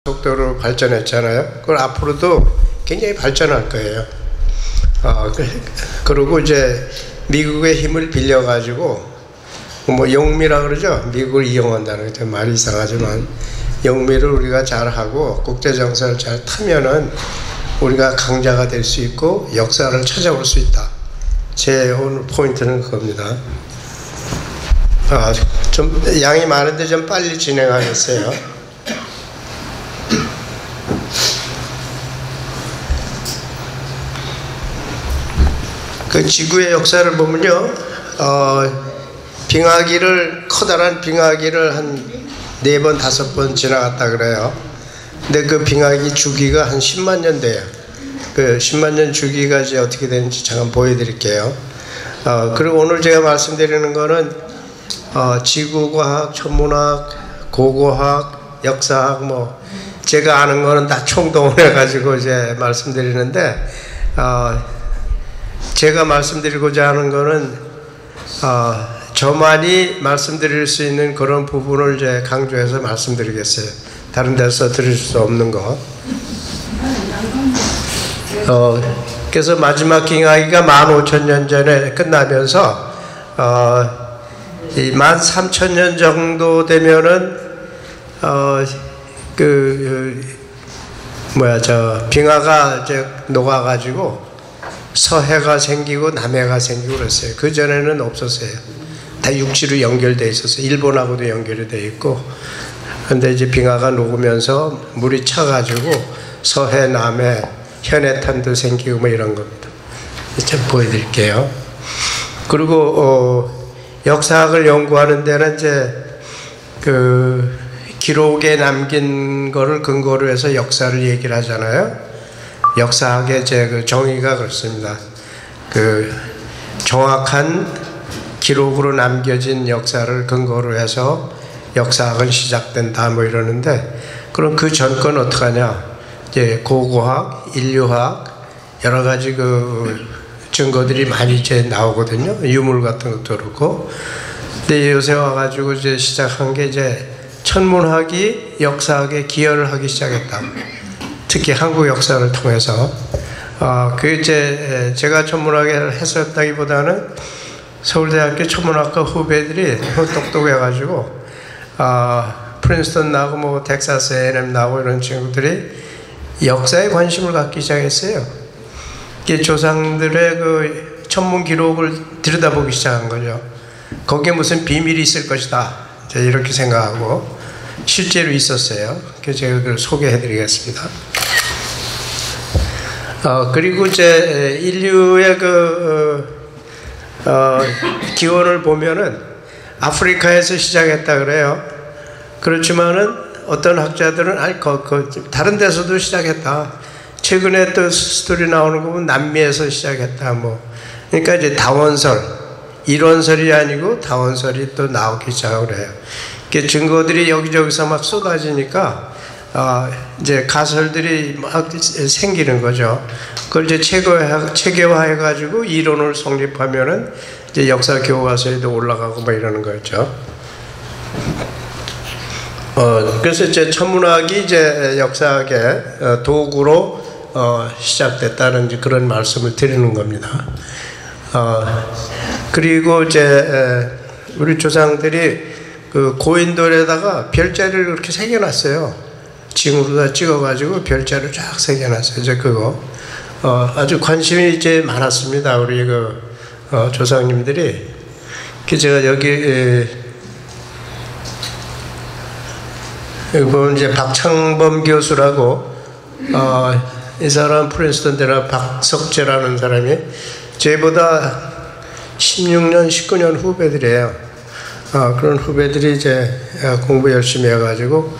속도로 발전했잖아요. 그걸 앞으로도 굉장히 발전할 거예요. 그리고 이제 미국의 힘을 빌려가지고 뭐 영미라 그러죠. 미국을 이용한다는 게 말이 이상하지만 영미를 우리가 잘하고 국제정세를 잘 타면은 우리가 강자가 될 수 있고 역사를 찾아올 수 있다. 제 오늘 포인트는 그겁니다. 좀 양이 많은데 좀 빨리 진행하겠어요. 그 지구의 역사를 보면요, 커다란 빙하기를 한 4번, 5번 지나갔다 그래요. 근데 그 빙하기 주기가 한 10만 년 돼요. 그 10만 년 주기가 이제 어떻게 되는지 잠깐 보여드릴게요. 그리고 오늘 제가 말씀드리는 거는 지구과학, 천문학, 고고학, 역사학, 뭐 제가 아는 거는 다 총동원해 가지고 이제 말씀드리는데, 제가 말씀드리고자 하는 거는 저만이 말씀드릴 수 있는 그런 부분을 이제 강조해서 말씀드리겠어요. 다른 데서 들을 수 없는 거. 그래서 마지막 빙하기가 15,000년 전에 끝나면서 13,000년 정도 되면은 빙하가 이제 녹아가지고 서해가 생기고 남해가 생기고 그랬어요. 그 전에는 없었어요. 다 육지로 연결되어 있었어요. 일본하고도 연결이 되어 있고. 근데 이제 빙하가 녹으면서 물이 차가지고 서해, 남해, 현해탄도 생기고 뭐 이런 겁니다. 좀 보여드릴게요. 그리고 역사학을 연구하는 데는 이제 그 기록에 남긴 거를 근거로 해서 역사를 얘기를 하잖아요. 역사학의 제 그 정의가 그렇습니다. 그 정확한 기록으로 남겨진 역사를 근거로 해서 역사학은 시작된다 뭐 이러는데, 그럼 그 전건 어떡하냐? 이제 고고학, 인류학 여러 가지 그 증거들이 많이 이제 나오거든요. 유물 같은 것도 그렇고. 근데 요새 와가지고 이제 시작한 게 이제 천문학이 역사학에 기여를 하기 시작했다. 특히 한국 역사를 통해서. 그 이제 제가 천문학을 했었다기보다는 서울대학교 천문학과 후배들이 똑똑해가지고 프린스턴 나고 뭐 텍사스 A&M 나고 이런 친구들이 역사에 관심을 갖기 시작했어요. 이게 조상들의 그 천문 기록을 들여다보기 시작한 거죠. 거기에 무슨 비밀이 있을 것이다, 이렇게 생각하고 실제로 있었어요. 그래서 제가 그걸 소개해드리겠습니다. 그리고 이제 인류의 기원을 보면은 아프리카에서 시작했다 그래요. 그렇지만은 어떤 학자들은 다른 데서도 시작했다. 최근에 또 스토리 나오는 거 보면 남미에서 시작했다. 뭐 그러니까 이제 다원설, 일원설이 아니고 다원설이 또 나오기 시작하고 그래요. 증거들이 여기저기서 막 쏟아지니까 이제 가설들이 막 생기는 거죠. 그걸 이제 체계화해가지고 이론을 성립하면은 이제 역사 교과서에도 올라가고 뭐 이러는 거죠. 그래서 이제 천문학이 이제 역사학의 도구로 시작됐다는 이제 그런 말씀을 드리는 겁니다. 그리고 이제 우리 조상들이 그 고인돌에다가 별자리를 그렇게 새겨놨어요. 징으로다 찍어가지고 별자리를 쫙 새겨놨어요. 이제 그거 아주 관심이 이제 많았습니다. 우리 조상님들이. 제가 여기 보면 이제 박창범 교수라고 이 사람 프린스턴 대학 박석재라는 사람이 저보다 16년, 19년 후배들이에요. 그런 후배들이 이제 공부 열심히 해가지고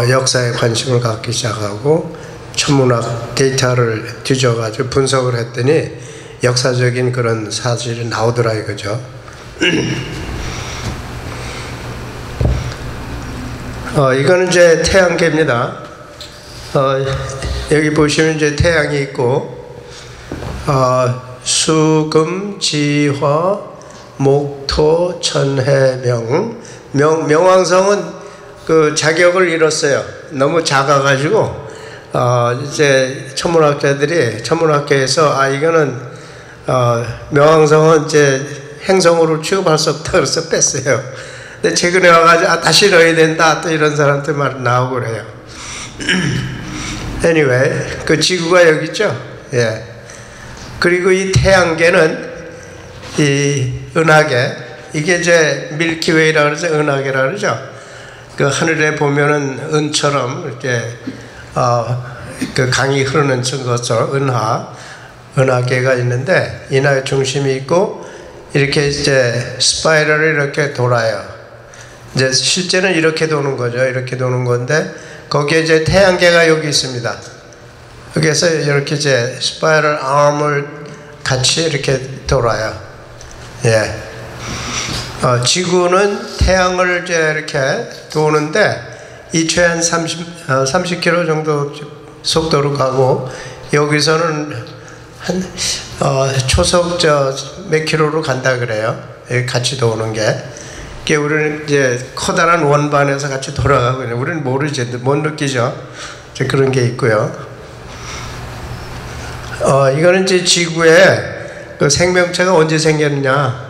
역사에 관심을 갖기 시작하고 천문학 데이터를 뒤져가지고 분석을 했더니 역사적인 그런 사실이 나오더라 이거죠. 이거는 이제 태양계입니다. 여기 보시면 이제 태양이 있고 수, 금, 지, 화, 목, 토, 천, 해, 명. 명왕성은 그 자격을 잃었어요. 너무 작아가지고 이제 천문학계에서 이거는 명왕성은 이제 행성으로 취급할 수 없다 그래서 뺐어요. 근데 최근에 와가지고 다시 넣어야 된다 또 이런 사람들 말 나오고 그래요. anyway, 그 지구가 여기 있죠. 예. 그리고 이 태양계는 이 은하계, 이게 이제 밀키웨이라 그러죠. 은하계라 그러죠. 그 하늘에 보면은 은처럼 이렇게 그 강이 흐르는 것처럼 은하계가 있는데 인하의 중심이 있고 이렇게 이제 스파이럴을 이렇게 돌아요. 이제 실제는 이렇게 도는 거죠. 이렇게 도는 건데 거기에 이제 태양계가 여기 있습니다. 여기서 이렇게 이제 스파이럴 아음을 같이 이렇게 돌아요. 예. 지구는 태양을 이제 이렇게 도는데 2초에 한 30km 정도 속도로 가고 여기서는 한 초속 몇 킬로로 간다 그래요. 같이 도는 게. 우리는 이제 커다란 원반에서 같이 돌아가고 있는. 우리는 모르지, 못 느끼죠. 이제 그런 게 있고요. 이거는 이제 지구에 그 생명체가 언제 생겼냐.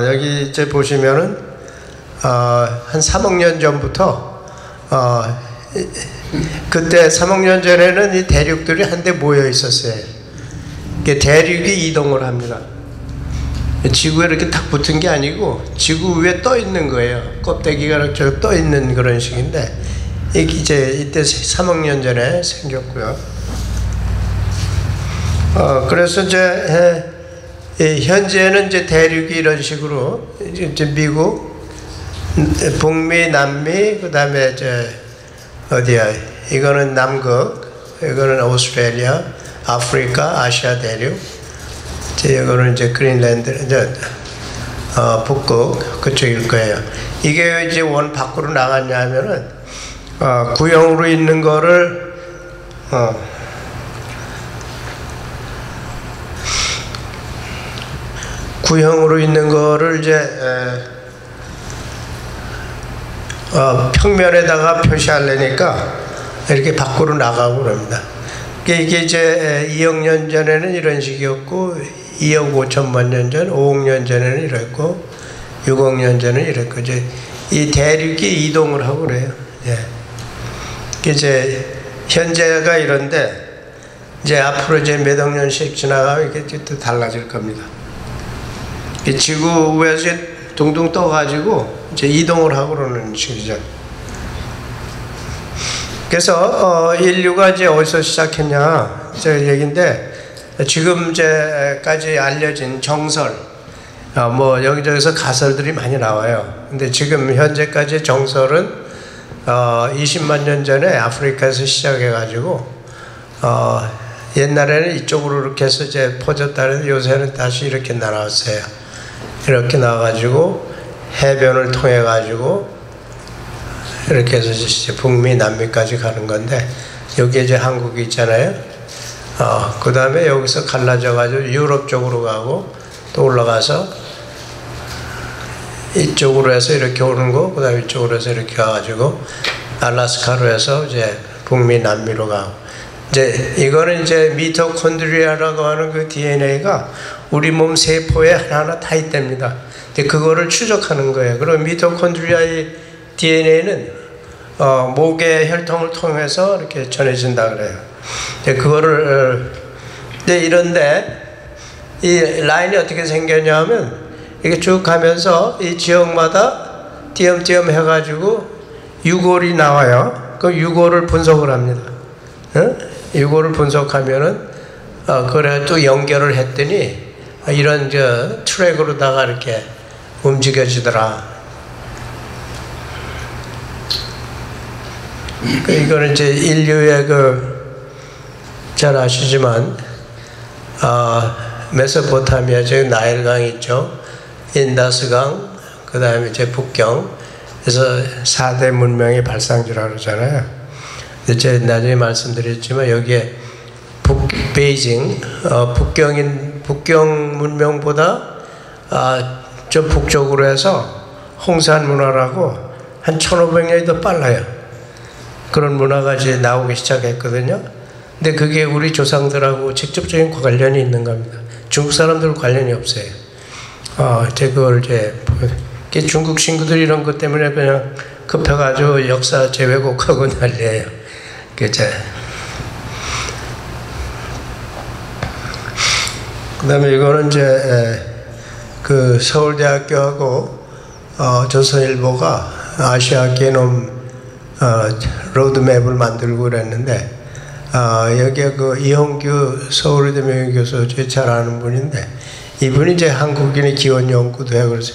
여기 이제 보시면은 한 3억 년 전부터 그때 3억 년 전에는 이 대륙들이 한데 모여 있었어요. 대륙이 이동을 합니다. 지구에 이렇게 딱 붙은 게 아니고 지구 위에 떠 있는 거예요. 껍데기가 이렇게 떠 있는 그런 식인데 이제 이때 3억 년 전에 생겼고요. 그래서 이제 현재는 이제 대륙이 이런 식으로 이제 미국, 북미, 남미, 그 다음에 이제 어디야? 이거는 남극, 이거는 오스트레일리아, 아프리카, 아시아 대륙. 이거는 이제 그린랜드, 이제 북극 그쪽일 거예요. 이게 이제 원 밖으로 나갔냐 하면은 구형으로 있는 거를 구형으로 있는 거를 이제 평면에다가 표시하려니까 이렇게 밖으로 나가고 그럽니다. 이게 이제 2억 년 전에는 이런 식이었고 2억 5천만 년 전, 5억 년 전에는 이랬고 6억 년 전에는 이랬고 이제 이 대륙이 이동을 하고 그래요. 예. 이제 현재가 이런데 이제 앞으로 이제 몇 억 년씩 지나가면 이게 또 달라질 겁니다. 이 지구 위에서 둥둥 떠가지고 이제 이동을 하고 그러는 식이죠. 그래서 인류가 이제 어디서 시작했냐 저 얘기인데 지금 이제까지 알려진 정설 뭐 여기저기서 가설들이 많이 나와요. 근데 지금 현재까지 정설은 20만 년 전에 아프리카에서 시작해가지고 옛날에는 이쪽으로 이렇게 해서 이제 퍼졌다는데 요새는 다시 이렇게 날아왔어요. 이렇게 나와가지고 해변을 통해 가지고 이렇게 해서 이제 북미 남미까지 가는 건데 여기에 이제 한국이 있잖아요. 그 다음에 여기서 갈라져 가지고 유럽 쪽으로 가고 또 올라가서 이쪽으로 해서 이렇게 오는 거, 그 다음에 이쪽으로 해서 이렇게 가가지고 알라스카로 해서 이제 북미 남미로 가고 이제 이거는 이제 미토콘드리아라고 하는 그 DNA가 우리 몸 세포에 하나하나 다 있답니다. 근데 그거를 추적하는 거예요. 그럼 미토콘드리아의 DNA는 목의 혈통을 통해서 이렇게 전해진다 그래요. 그거를 이런데 이 라인이 어떻게 생겼냐면 이게 쭉 가면서 이 지역마다 띄엄띄엄 해가지고 유골이 나와요. 그 유골을 분석을 합니다. 유골을 분석하면은 그래 또 연결을 했더니 이런 트랙으로다가 이렇게 움직여지더라. 이거는 이제 인류의 잘 아시지만 메소포타미아 즉 나일강 있죠. 인다스강, 그 다음에 이제 북경. 그래서 4대 문명의 발상지라고 그러잖아요. 제가 나중에 말씀드렸지만 여기에 베이징, 북경 문명보다 좀 북쪽으로 해서 홍산 문화라고 한 한 1500년이 더 빨라요. 그런 문화가 이제 나오기 시작했거든요. 근데 그게 우리 조상들하고 직접적인 관련이 있는 겁니다. 중국 사람들 관련이 없어요. 이제 그걸 이제 중국 친구들이 이런 것 때문에 그냥 급해가지고 역사 재왜곡하고 난리예요. 그다음에 이거는 이제 그 서울대학교하고 조선일보가 아시아 게놈 로드맵을 만들고 그랬는데 여기에 그 이홍규 서울대 명예교수 잘 아는 분인데 이분이 이제 한국인의 기원 연구도 해요. 그래서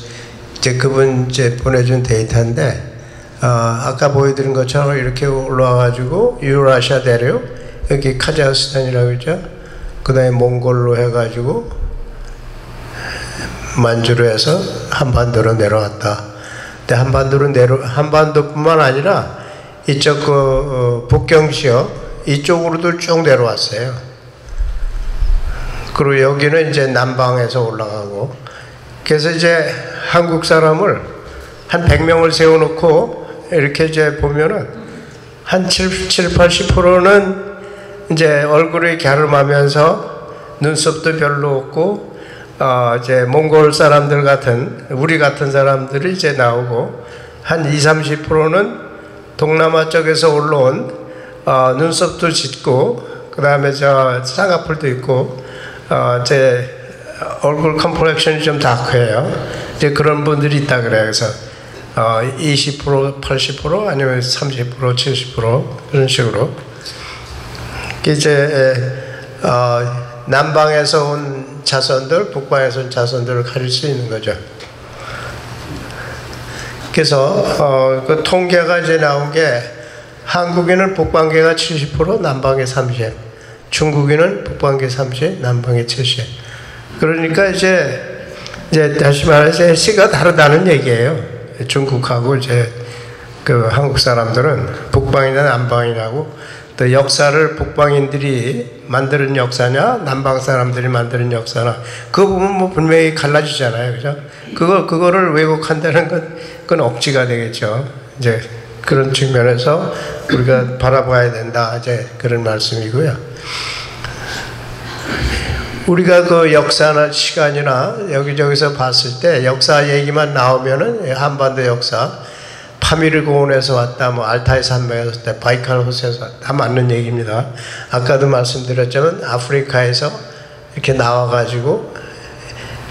이제 그분 이제 보내준 데이터인데 아까 보여드린 것처럼 이렇게 올라와가지고 유라시아 대륙 여기 카자흐스탄이라고 했죠. 그 다음에 몽골로 해가지고 만주로 해서 한반도로 내려왔다. 근데 한반도뿐만 아니라 이쪽 그 북경 지역 이쪽으로도 쭉 내려왔어요. 그리고 여기는 이제 남방에서 올라가고 그래서 이제 한국 사람을 한 100명을 세워놓고 이렇게 이제 보면은 한 80%는 이제 얼굴이 갸름하면서 눈썹도 별로 없고 이제 몽골 사람들 같은 우리 같은 사람들이 이제 나오고 한 20-30%는 동남아 쪽에서 올라온 눈썹도 짙고 그 다음에 저 쌍꺼풀도 있고 제 얼굴 컴플렉션이 좀 다크해요. 이제 그런 분들이 있다 그래요. 그래서 20%, 80% 아니면 30%, 70% 그런 식으로 이제 남방에서 온 자손들, 북방에서 온 자손들을 가릴 수 있는 거죠. 그래서 그 통계가 이제 나온 게 한국인은 북방계가 70%, 남방계 30%, 중국인은 북방계 30%, 남방계 70%. 그러니까 이제 다시 말해서 씨가 다르다는 얘기예요. 중국하고 이제 그 한국 사람들은 북방이나 남방이라고. 또 역사를 북방인들이 만드는 역사냐 남방 사람들이 만드는 역사나 그거 보면 뭐 분명히 갈라지잖아요. 그죠? 그거를 왜곡한다는 그건 억지가 되겠죠. 이제 그런 측면에서 우리가 바라봐야 된다. 이제 그런 말씀이고요. 우리가 그 역사나 시간이나 여기저기서 봤을 때 역사 얘기만 나오면은 한반도 역사 파미르 고원에서 왔다, 뭐 알타이 산맥에서 왔다, 바이칼 호수에서 왔다, 다 맞는 얘기입니다. 아까도 말씀드렸지만 아프리카에서 이렇게 나와가지고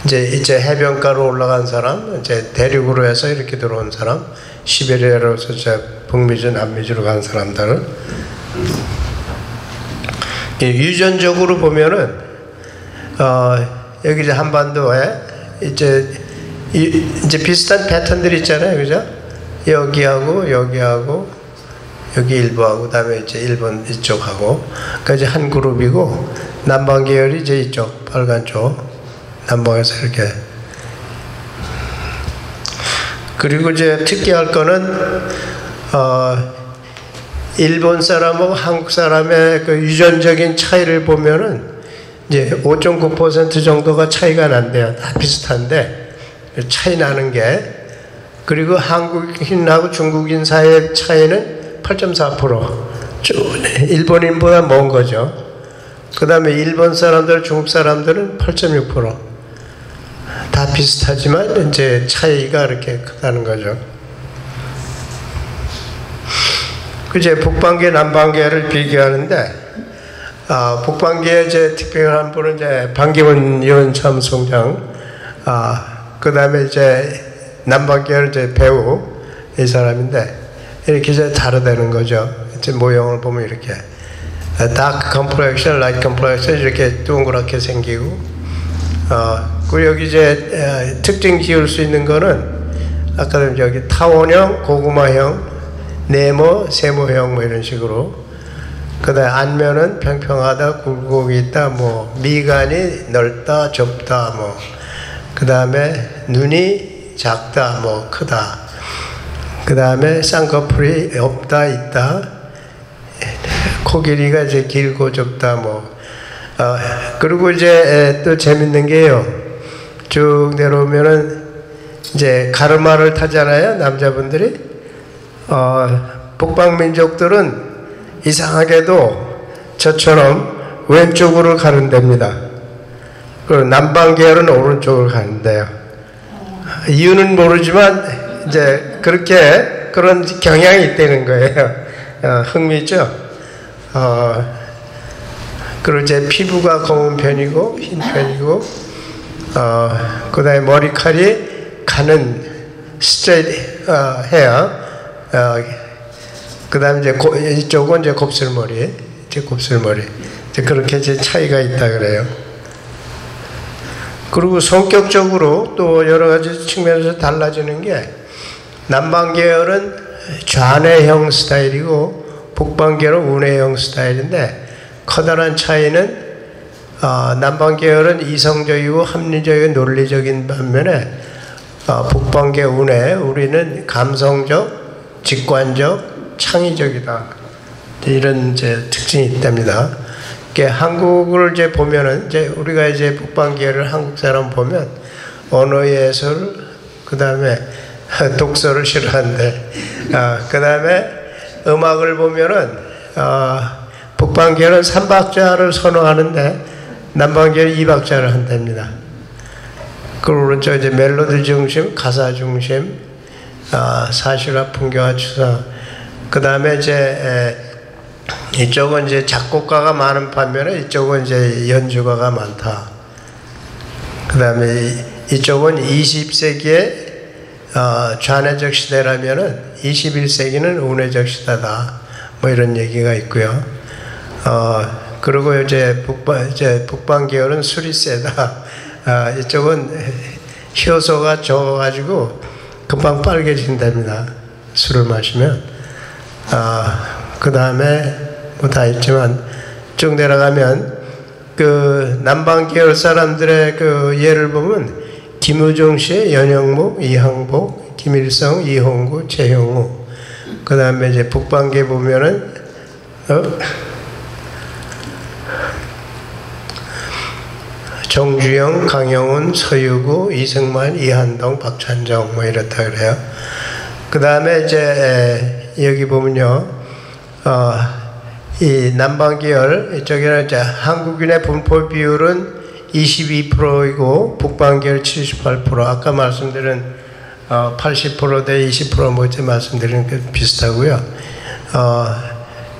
이제 해변가로 올라간 사람, 이제 대륙으로 해서 이렇게 들어온 사람, 시베리아로서 이제 북미주, 남미주로 간 사람들은 유전적으로 보면은 여기 이제 한반도에 이제 비슷한 패턴들이 있잖아요, 그죠? 여기하고 여기 일부하고 그다음에 이제 일본 이쪽하고 까지 한 그룹이고 남방 계열이 이제 이쪽 빨간 쪽 남방에서 이렇게. 그리고 이제 특이할 거는 일본 사람하고 한국 사람의 그 유전적인 차이를 보면은 이제 5.9% 정도가 차이가 난대요. 다 비슷한데 차이 나는 게. 그리고 한국인하고 중국인 사이의 차이는 8.4%. 일본인보다 먼 거죠. 그 다음에 일본 사람들, 중국 사람들은 8.6%. 다 비슷하지만 이제 차이가 이렇게 크다는 거죠. 이제 북방계, 남방계를 비교하는데, 북방계의 이제 특별한 분은 이제 반기문 전 참총장, 그 다음에 이제 남방계는 이제 배우 이 사람인데 이렇게 이제 다르다는 거죠. 이제 모형을 보면 이렇게 dark complexion, light complexion 이렇게 동그랗게 생기고 그리고 여기 이제 특징 지을 수 있는 거는 아까도 여기 타원형, 고구마형, 네모, 세모형 뭐 이런 식으로. 그다음에 안면은 평평하다, 굴곡이 있다, 뭐 미간이 넓다, 좁다, 뭐 그다음에 눈이 작다, 뭐 크다. 그 다음에 쌍꺼풀이 없다, 있다. 코 길이가 이제 길고 좁다, 뭐. 그리고 이제 또 재밌는 게요. 쭉 내려오면은 이제 가르마를 타잖아요, 남자분들이. 북방민족들은 이상하게도 저처럼 왼쪽으로 가는 데입니다. 그리고 남방 계열은 오른쪽으로 가는데요. 이유는 모르지만 이제 그렇게 그런 경향이 있다는 거예요. 흥미죠. 그리고 이제 피부가 검은 편이고 흰 편이고, 그다음에 머리칼이 가는 스트레이트 헤어, 그다음에 이제 이쪽은 이제 곱슬머리, 이제 그렇게 이제 차이가 있다 그래요. 그리고 성격적으로 또 여러 가지 측면에서 달라지는 게, 남방 계열은 좌뇌형 스타일이고 북방 계열은 우뇌형 스타일인데, 커다란 차이는 남방 계열은 이성적이고 합리적이고 논리적인 반면에 북방 계열 우뇌, 우리는 감성적, 직관적, 창의적이다. 이런 이제 특징이 있답니다. 한국을 이제 보면은 이제 우리가 이제 북방 계열을 한국 사람 보면 언어 예술, 그 다음에 독서를 싫어하는데, 그 다음에 음악을 보면은 북방 계열은 3박자를 선호하는데 남방 계열은 2박자를 한답니다. 그리고 이제 멜로디 중심, 가사 중심, 사실화, 풍경화, 추사. 그 다음에 이제 이쪽은 이제 작곡가가 많은 반면에 이쪽은 이제 연주가가 많다. 그 다음에 이쪽은 20세기의 좌뇌적 시대라면은 21세기는 우뇌적 시대다. 뭐 이런 얘기가 있고요. 그리고 이제 북방 계열은 술이 세다. 이쪽은 효소가 적어가지고 금방 빨개진답니다. 술을 마시면. 그 다음에 뭐 다 있지만 쭉 내려가면 그 남방 계열 사람들의 그 예를 보면 김우중 씨, 연영묵, 이항복, 김일성, 이홍구, 최형우. 그 다음에 이제 북방계 보면은 정주영, 강영훈, 서유구, 이승만, 이한동, 박찬정 뭐 이렇다 그래요. 그 다음에 이제 여기 보면요, 이 남방 계열 이쪽에는 이제 한국인의 분포 비율은 22%이고 북방 계열 78%. 아까 말씀드린 80% 대 20% 뭐 이제 말씀드린 게 비슷하고요.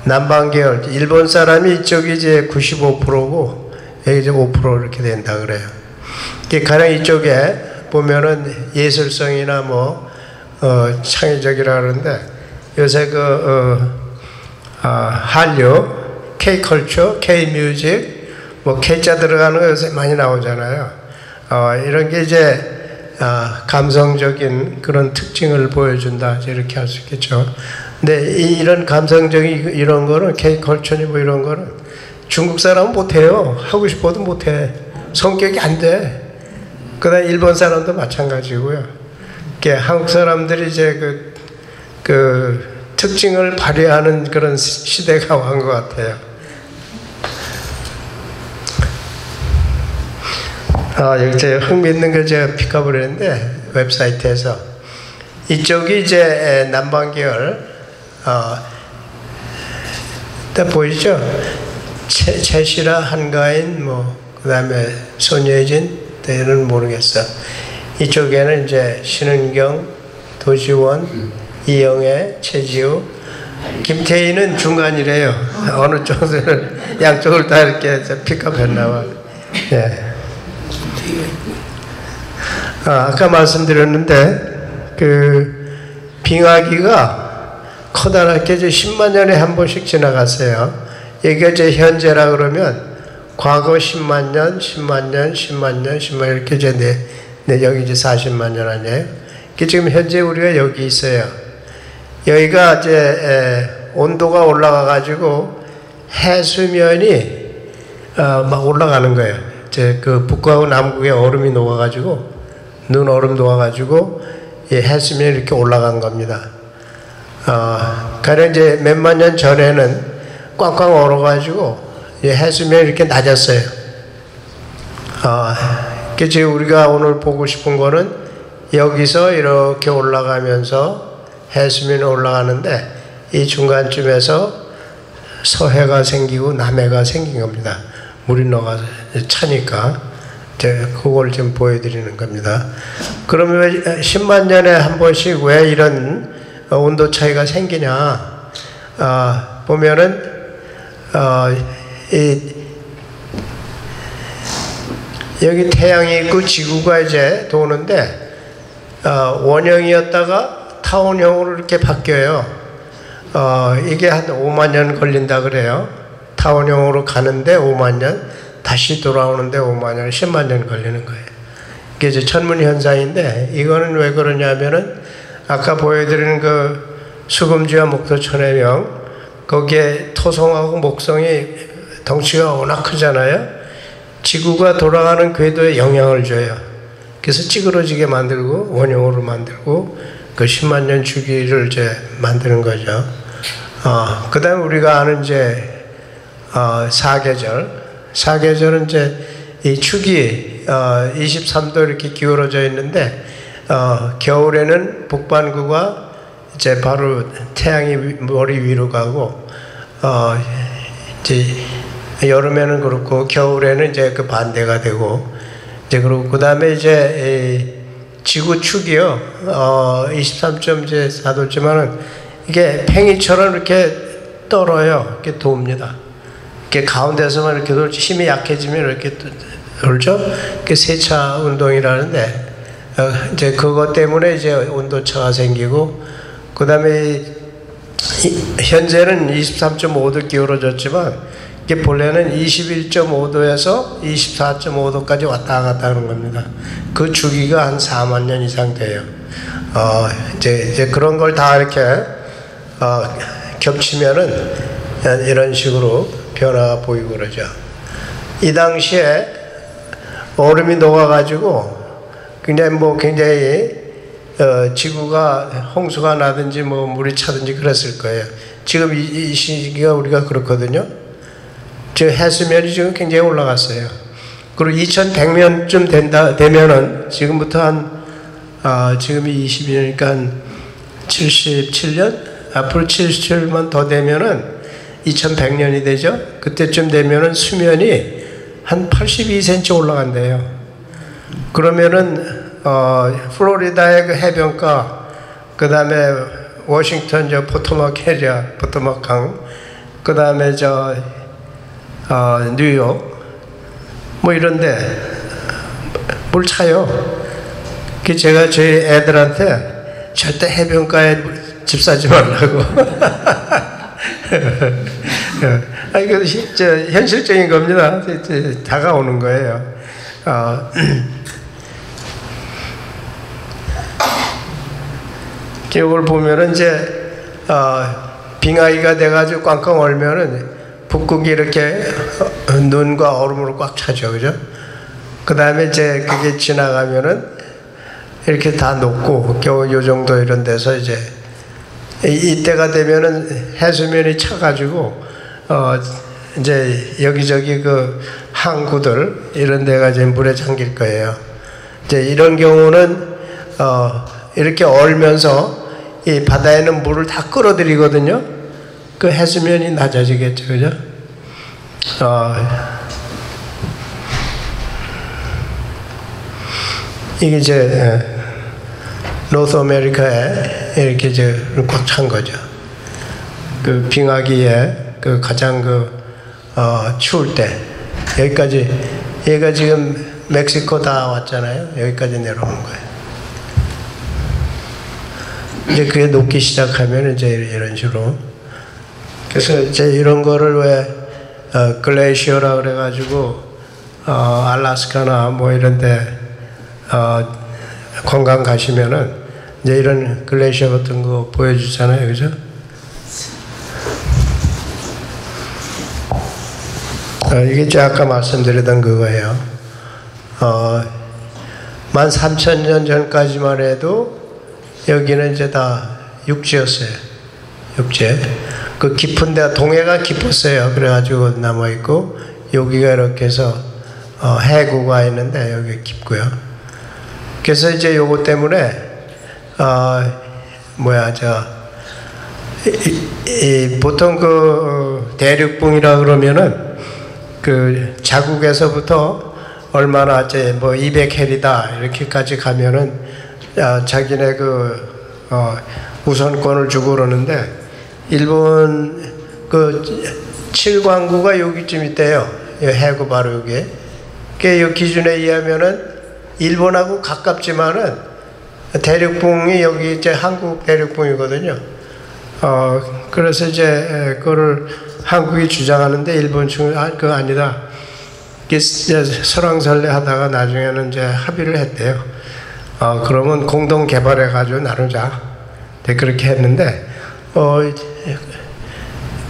남방 계열 일본 사람이 이쪽이 이제 95%고 여기 이제 5% 이렇게 된다 그래요. 가령 이쪽에 보면은 예술성이나 뭐 창의적이라 그러는데 요새 한류, K-컬처, K-뮤직, 뭐 K자 들어가는 거 요새 많이 나오잖아요. 이런 게 이제 감성적인 그런 특징을 보여준다, 이렇게 할 수 있겠죠. 근데 이런 감성적인 이런 거는 K-컬처니 뭐 이런 거는 중국 사람은 못해요. 하고 싶어도 못해. 성격이 안 돼. 그다음 일본 사람도 마찬가지고요. 한국 사람들이 이제 그 특징을 발휘하는 그런 시대가 온 것 같아요. 여기 제가 흥미있는 걸 제가 픽업을 했는데 웹사이트에서 이쪽이 이제 남방 계열 다 보이죠? 최시라, 한가인, 뭐 그다음에 손예진, 때는 모르겠어. 이쪽에는 이제 신은경, 도지원, 이영애, 최지우, 김태희는 중간이래요. 어느 쪽에는 양쪽을 다 이렇게 픽업했나 봐. 예. 아까 말씀드렸는데 그 빙하기가 커다랗게 이제 10만 년에 한 번씩 지나갔어요. 이게 이제 현재라 그러면 과거 10만 년, 10만 년, 10만 년, 10만 년 이렇게 이제 여기 이제 40만 년 아니에요? 지금 현재 우리가 여기 있어요. 여기가 이제 온도가 올라가 가지고 해수면이 막 올라가는 거예요. 이제 그 북하고 남극에 얼음이 녹아 가지고 눈 얼음 녹아 가지고 해수면이 이렇게 올라간 겁니다. 가령 이제 몇만 년 전에는 꽝꽝 얼어 가지고 해수면이 이렇게 낮았어요. 지금 우리가 오늘 보고 싶은 거는 여기서 이렇게 올라가면서 해수면이 올라가는데 이 중간쯤에서 서해가 생기고 남해가 생긴 겁니다. 물이 녹아서 차니까 그걸 좀 보여드리는 겁니다. 그러면 왜 10만 년에 한 번씩 왜 이런 온도 차이가 생기냐? 보면은 여기 태양이 있고 지구가 이제 도는데 원형이었다가 타원형으로 이렇게 바뀌어요. 이게 한 5만 년 걸린다 그래요. 타원형으로 가는데 5만 년, 다시 돌아오는데 5만 년, 10만 년 걸리는 거예요. 이게 이제 천문 현상인데, 이거는 왜 그러냐면은 아까 보여드리는 그 수금지와 목토천해명, 거기에 토성하고 목성이 덩치가 워낙 크잖아요. 지구가 돌아가는 궤도에 영향을 줘요. 그래서 찌그러지게 만들고 원형으로 만들고 그 10만 년 주기를 이제 만드는 거죠. 그 다음에 우리가 아는 이제 사계절은 이제 이 축이 23도 이렇게 기울어져 있는데 겨울에는 북반구가 이제 바로 태양이 머리 위로 가고 이제 여름에는 그렇고 겨울에는 이제 그 반대가 되고 이제 그리고 그 다음에 이제 지구 축이요 23.4도지만은 이게 팽이처럼 이렇게 떨어요. 이렇게 돕니다. 이렇게 가운데서만 이렇게 돌지 힘이 약해지면 이렇게 돌죠. 그게 세차 운동이라는데 이제 그것 때문에 이제 온도차가 생기고 그 다음에 현재는 23.5도 기울어졌지만 이게 본래는 21.5도에서 24.5도까지 왔다 갔다 하는 겁니다. 그 주기가 한 4만 년 이상 돼요. 이제 그런 걸 다 이렇게 겹치면은 이런 식으로 변화가 보이고 그러죠. 이 당시에 얼음이 녹아가지고 굉장히 지구가 홍수가 나든지 뭐 물이 차든지 그랬을 거예요. 지금 이 시기가 우리가 그렇거든요. 저 해수면이 지금 굉장히 올라갔어요. 그리고 2100년쯤 되면은 지금부터 지금이 22년이니까 한 77년? 앞으로 77만 더 되면은 2100년이 되죠. 그때쯤 되면은 수면이 한 82cm 올라간대요. 그러면은 플로리다의 그 해변가, 그 다음에 워싱턴 포토막 강, 그 다음에 뉴욕 뭐 이런데 물 차요. 그 제가 저희 애들한테 절대 해변가에 집 사지 말라고. 이거 현실적인 겁니다. 다가오는 거예요. 이걸 보면은 이제 빙하기가 돼가지고 꽝꽝 얼면은 북극이 이렇게 눈과 얼음으로 꽉 차죠, 그죠? 그 다음에 이제 그게 지나가면은 이렇게 다 녹고 겨우 요 정도 이런 데서 이제 이때가 되면은 해수면이 차가지고 이제 여기저기 그 항구들 이런 데가 이제 물에 잠길 거예요. 이제 이런 경우는 이렇게 얼면서 이 바다에는 물을 다 끌어들이거든요. 그 해수면이 낮아지겠죠, 그죠? 이게 이제 노스 아메리카에 이렇게 이제 꽉 찬 거죠. 그 빙하기에 그 가장 추울 때 여기까지, 얘가 지금 멕시코 다 왔잖아요. 여기까지 내려오는 거예요. 이제 그게 녹기 시작하면 이제 이런 식으로. 그래서 이제 이런 거를 왜 글레이시어라 그래가지고 알래스카나 뭐 이런데 관광 가시면은 이제 이런 글레이시어 같은 거 보여주잖아요, 그죠? 이게 이제 아까 말씀드리던 그거예요. 13,000년 전까지만 해도 여기는 이제 다 육지였어요. 육지. 그 깊은 데가 동해가 깊었어요. 그래가지고 남아있고 여기가 이렇게 해서 해구가 있는데 여기 깊고요. 그래서 이제 요거 때문에 보통 그 대륙붕이라 그러면은 그 자국에서부터 얼마나 이제 뭐 200헬이다 이렇게까지 가면은 자기네 그 우선권을 주고 그러는데 일본 그 7광구가 여기쯤 있대요. 해구 바로 여기. 그 기준에 의하면은 일본하고 가깝지만은 대륙붕이 여기 이제 한국 대륙붕이거든요. 그래서 이제 그거를 한국이 주장하는데 일본 측은 그거 아니다. 이제 설왕설래 하다가 나중에는 이제 합의를 했대요. 그러면 공동 개발해 가지고 나누자. 네, 그렇게 했는데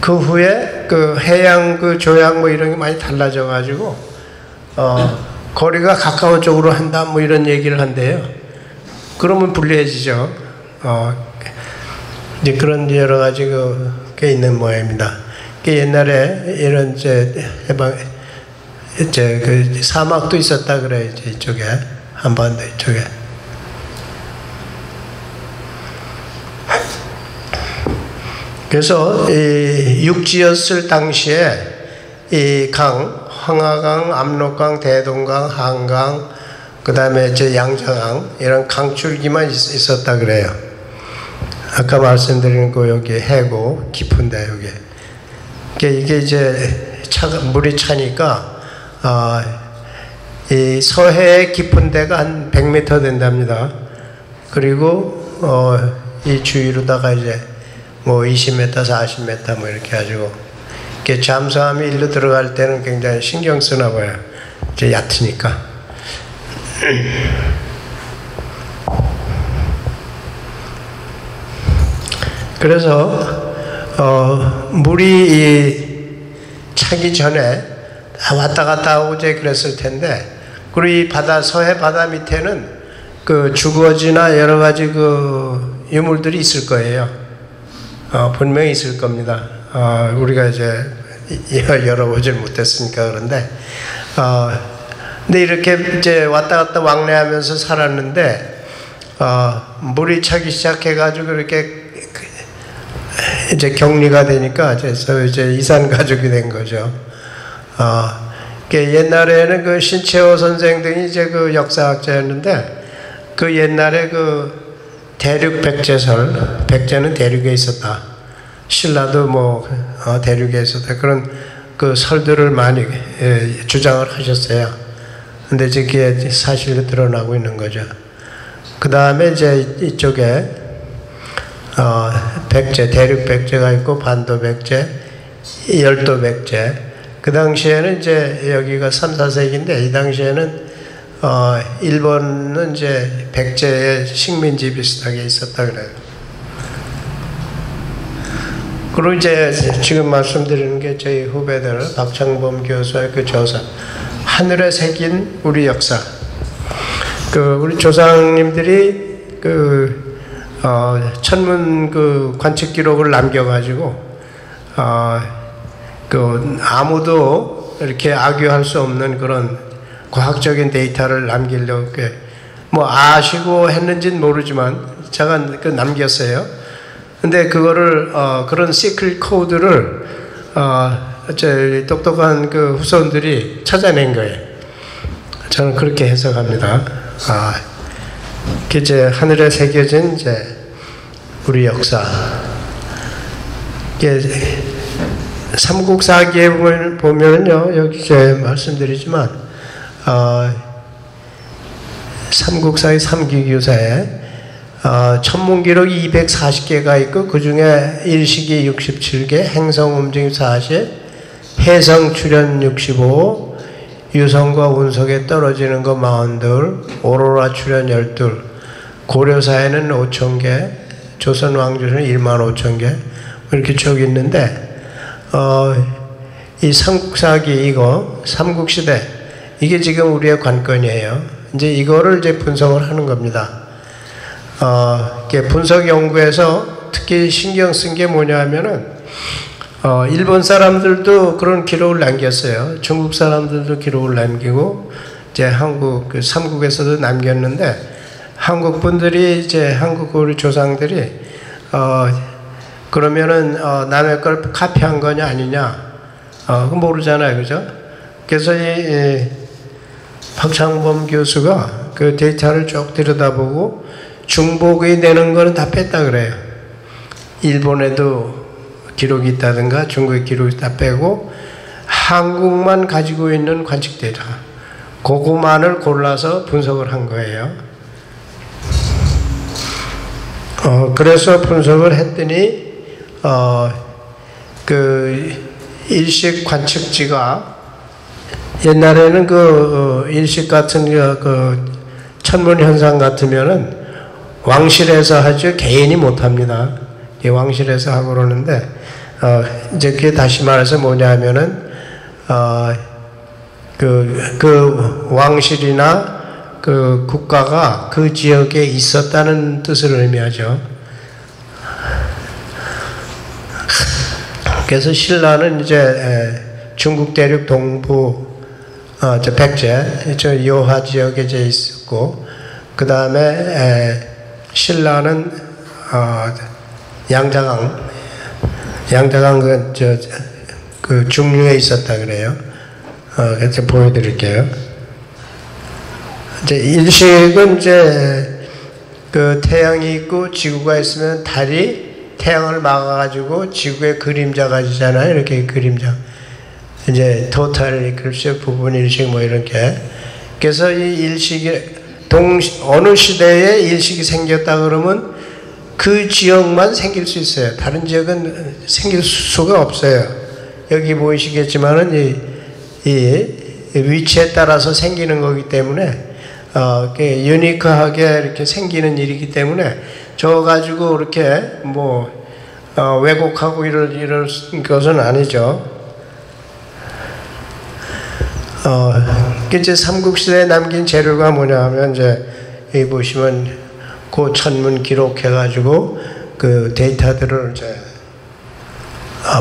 그 후에 그 해양 그 조약 뭐 이런 게 많이 달라져 가지고 거리가 가까운 쪽으로 한다 뭐 이런 얘기를 한대요. 그러면 불리해지죠. 이제 그런 여러 가지 게 있는 모양입니다. 옛날에 이런 이제 그 사막도 있었다 그래 이쪽에 한반도 이쪽에. 그래서 이 육지였을 당시에 이 강, 황하강, 압록강, 대동강, 한강, 그 다음에 이제 양정강 이런 강줄기만 있었다 그래요. 아까 말씀드린 거 여기 해고 깊은데 여기. 이게 이제 물이 차니까 이 서해 깊은 데가 한 100m 된답니다. 그리고 이 주위로다가 이제 뭐 20m, 40m 뭐 이렇게 가지고 이렇게 잠수함이 일로 들어갈 때는 굉장히 신경 쓰나 봐요. 이제 얕으니까. 그래서 물이 차기 전에 왔다 갔다 하고 이제 그랬을 텐데, 그리고 이 서해 바다 밑에는 그 주거지나 여러 가지 그 유물들이 있을 거예요. 분명히 있을 겁니다. 우리가 이제 열어보질 못했으니까 그런데, 근데 이렇게 이제 왔다 갔다 왕래하면서 살았는데, 물이 차기 시작해가지고 이렇게 이제 격리가 되니까 이제 이산 가족이 된 거죠. 옛날에는 그 신채호 선생 등이 이제 그 역사학자였는데, 그 옛날에 그 대륙 백제설, 백제는 대륙에 있었다. 신라도 뭐 대륙에 있었다. 그런 그 설들을 많이 주장을 하셨어요. 근데 이제 그게 사실로 드러나고 있는 거죠. 그 다음에 이제 이쪽에 백제, 대륙 백제가 있고 반도 백제, 열도 백제. 그 당시에는 이제 여기가 3, 4세기인데 이 당시에는 일본은 이제 백제의 식민지 비슷하게 있었다 그래요. 그리고 이제 지금 말씀드리는 게 저희 후배들 박창범 교수의 그 저서 하늘에 새긴 우리 역사. 그 우리 조상님들이 그 천문 그 관측 기록을 남겨가지고 그 아무도 이렇게 악유할 수 없는 그런 과학적인 데이터를 남기려고 뭐 아시고 했는지는 모르지만 제가 그 남겼어요. 근데 그거를 그런 시크릿 코드를 저 똑똑한 그 후손들이 찾아낸 거예요. 저는 그렇게 해석합니다. 이제 하늘에 새겨진 이제 우리 역사. 이게 삼국사기에 보면요, 여기 이제 말씀드리지만. 삼국사의 삼기교사에 천문기록이 240개가 있고 그 중에 일식이 67개, 행성음증 40, 해성출현 65, 유성과 운석에 떨어지는 거 42, 오로라 출현 12, 고려사에는 5,000개, 조선왕조는 15,000개 이렇게 쭉 있는데 이 삼국사기 이거 삼국시대 이게 지금 우리의 관건이에요. 이제 이거를 이제 분석을 하는 겁니다. 분석 연구에서 특히 신경 쓴 게 뭐냐 하면은, 일본 사람들도 그런 기록을 남겼어요. 중국 사람들도 기록을 남기고, 이제 한국, 삼국에서도 남겼는데, 한국 분들이 이제 한국 우리 조상들이 그러면은 남의 걸 카피한 거냐 아니냐 그거 모르잖아요, 그죠? 그래서 이 박창범 교수가 그 데이터를 쭉 들여다보고 중복이 되는 거는 다 뺐다 그래요. 일본에도 기록이 있다든가 중국의 기록이 다 빼고 한국만 가지고 있는 관측 데이터 그거만을 골라서 분석을 한 거예요. 그래서 분석을 했더니 그 일식 관측지가 옛날에는 그 일식 같은 그 천문 현상 같으면은 왕실에서 하죠. 개인이 못 합니다. 왕실에서 하고 그러는데 이제 그게 다시 말해서 뭐냐면은 그 왕실이나 그 국가가 그 지역에 있었다는 뜻을 의미하죠. 그래서 신라는 이제 중국 대륙 동부 저 백제 저 요하 지역에 이제 있었고 그 다음에 신라는 양자강 그 중류에 있었다 그래요. 그래서 보여드릴게요. 이제 일식은 이제 그 태양이 있고 지구가 있으면 달이 태양을 막아가지고 지구의 그림자가 지잖아요. 이렇게 그림자. 이제 토탈 이클립스 부분 일식 뭐 이렇게. 그래서 이 일식이 어느 시대에 일식이 생겼다 그러면 그 지역만 생길 수 있어요. 다른 지역은 생길 수가 없어요. 여기 보이시겠지만은 이 위치에 따라서 생기는 거기 때문에 유니크하게 이렇게 생기는 일이기 때문에 저 가지고 이렇게 뭐 왜곡하고 이럴 것은 아니죠. 이제 삼국시대에 남긴 재료가 뭐냐면 이제 여기 보시면 그 천문 기록해가지고 그 데이터들을 이제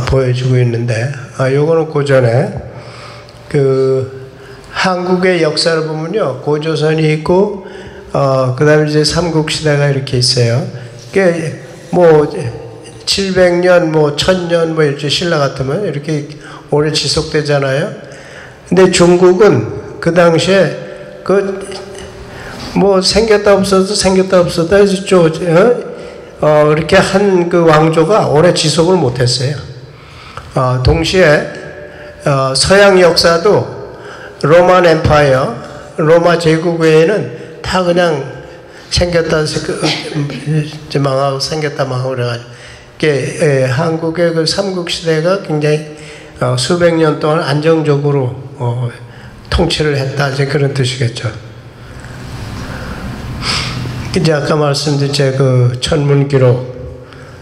보여주고 있는데 요거는 고전에 그 한국의 역사를 보면요 고조선이 있고 그 다음에 이제 삼국시대가 이렇게 있어요. 그게 뭐 700년 뭐 1000년 뭐 이렇게 신라 같으면 이렇게 오래 지속되잖아요. 근데 중국은 그 당시에 뭐 생겼다 없었다 해서 이렇게 한 그 왕조가 오래 지속을 못했어요. 동시에 서양 역사도 로만 엠파이어, 로마 제국 외에는 다 그냥 생겼다 망하고 생겼다 망하고 그래가지고 한국의 그 삼국시대가 굉장히 수백 년 동안 안정적으로 통치를 했다 이제 그런 뜻이겠죠. 이제 아까 말씀드린 그 천문 기록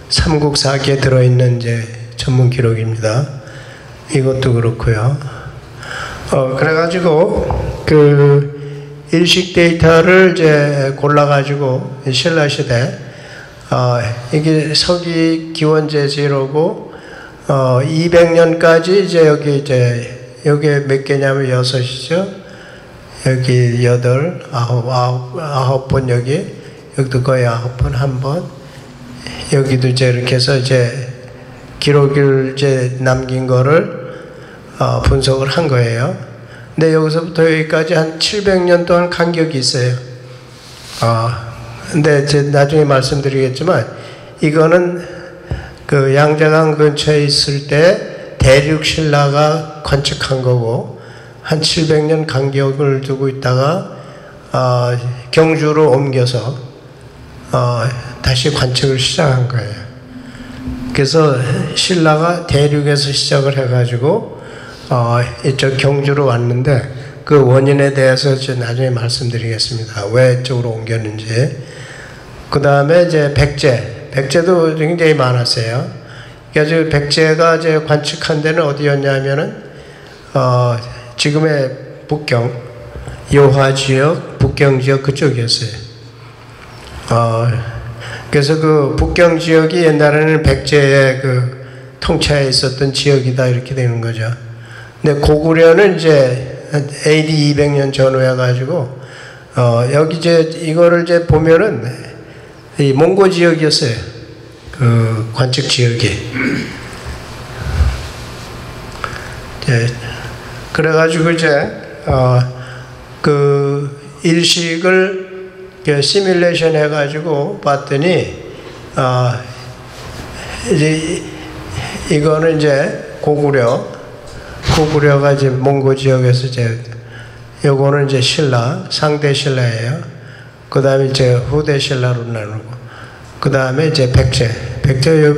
삼국사기에 들어있는 이제 천문 기록입니다. 이것도 그렇고요. 그래가지고 그 일식 데이터를 이제 골라가지고 신라 시대 이게 서기 기원제지로고 200년까지 이제 여기 몇 개냐면 6이죠. 여기 8, 9번 여기도 거의 9번, 한 번. 여기도 이제 이렇게 해서 이제 기록을 이제 남긴 거를 분석을 한 거예요. 근데 여기서부터 여기까지 한 700년 동안 간격이 있어요. 근데 이제 나중에 말씀드리겠지만 이거는 그 양자강 근처에 있을 때 대륙 신라가 관측한 거고 한 700년 간격을 두고 있다가 경주로 옮겨서 다시 관측을 시작한 거예요. 그래서 신라가 대륙에서 시작을 해가지고 이쪽 경주로 왔는데 그 원인에 대해서 이제 나중에 말씀드리겠습니다. 왜 이쪽으로 옮겼는지. 그 다음에 이제 백제도 굉장히 많았어요. 그래서 백제가 이제 관측한 데는 어디였냐면은 지금의 북경, 요하 지역, 북경 지역 그쪽이었어요. 그래서 그 북경 지역이 옛날에는 백제의 그 통치하에 있었던 지역이다 이렇게 되는 거죠. 근데 고구려는 이제 AD 200년 전후에 가지고 여기 이제 이거를 이제 보면은 이 몽고 지역이었어요. 그 관측 지역이. 그래가지고 그 일식을 시뮬레이션 해가지고 봤더니 이제 이거는 이제 고구려가 이제 몽고 지역에서 요거는 이제 신라, 상대 신라예요. 그 다음에 이제 후대 신라로 나누고, 그 다음에 이제 백제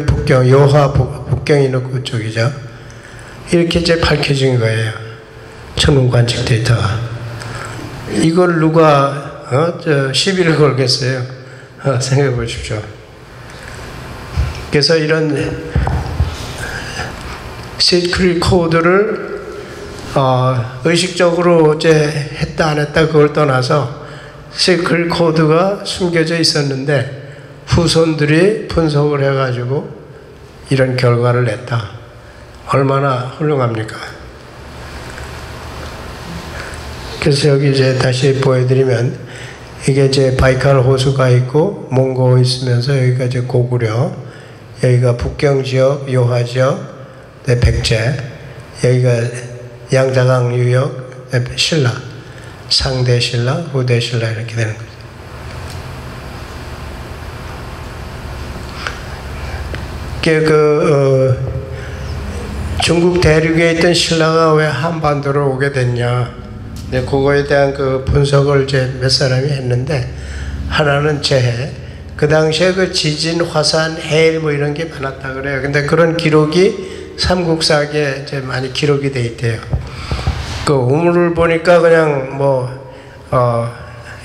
북경, 요하 북경이 있는 그쪽이죠. 이렇게 이제 밝혀진 거예요. 천문 관측 데이터가. 이걸 누가 시비를 걸겠어요? 생각해 보십시오. 그래서 이런 시크릿 코드를 의식적으로 이제 했다 안 했다 그걸 떠나서 시크릿 코드가 숨겨져 있었는데 후손들이 분석을 해가지고 이런 결과를 냈다. 얼마나 훌륭합니까? 그래서 여기 이제 다시 보여드리면 이게 이제 바이칼 호수가 있고 몽고 있으면서 여기가 이제 고구려, 여기가 북경 지역, 요하 지역, 네, 백제, 여기가 양자강 유역, 네, 신라, 상대 신라, 후대 신라 이렇게 되는 거죠. 중국 대륙에 있던 신라가 왜 한반도로 오게 됐냐? 네, 그거에 대한 그 분석을 이제 몇 사람이 했는데, 하나는 재해. 그 당시에 그 지진, 화산, 해일 뭐 이런 게 많았다 그래요. 근데 그런 기록이 삼국사기에 이제 많이 기록이 돼 있대요. 그 우물을 보니까 그냥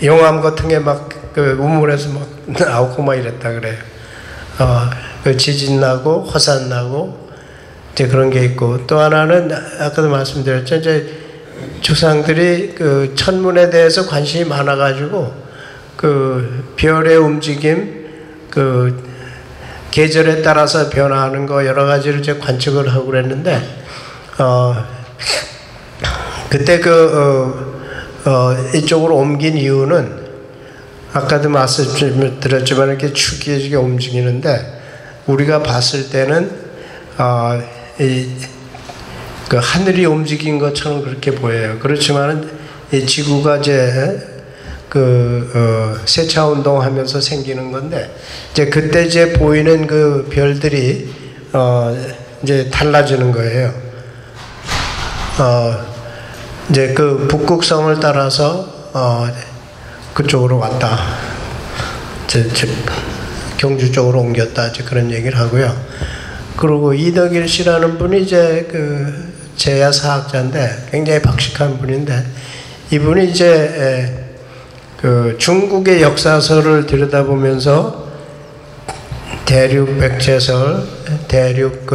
용암 같은 게 막 그 우물에서 막 나오고 막 이랬다 그래요. 그 지진 나고 화산 나고 이제 그런 게 있고, 또 하나는 아까도 말씀드렸죠. 이제 조상들이 그 천문에 대해서 관심이 많아가지고 그 별의 움직임, 그 계절에 따라서 변화하는 거 여러 가지를 이제 관측을 하고 그랬는데, 그때 이쪽으로 옮긴 이유는 아까도 말씀드렸지만 이렇게 축이 움직이는데, 우리가 봤을 때는 그 하늘이 움직인 것처럼 그렇게 보여요. 그렇지만은 이 지구가 이제 세차 운동하면서 생기는 건데, 이제 그때 이제 보이는 그 별들이 이제 달라지는 거예요. 이제 그 북극성을 따라서 그쪽으로 왔다. 경주 쪽으로 옮겼다. 이제 그런 얘기를 하고요. 그리고 이덕일 씨라는 분이 이제 그 제야 사학자인데 굉장히 박식한 분인데, 이분이 이제 그 중국의 역사서를 들여다보면서 대륙 백제설, 대륙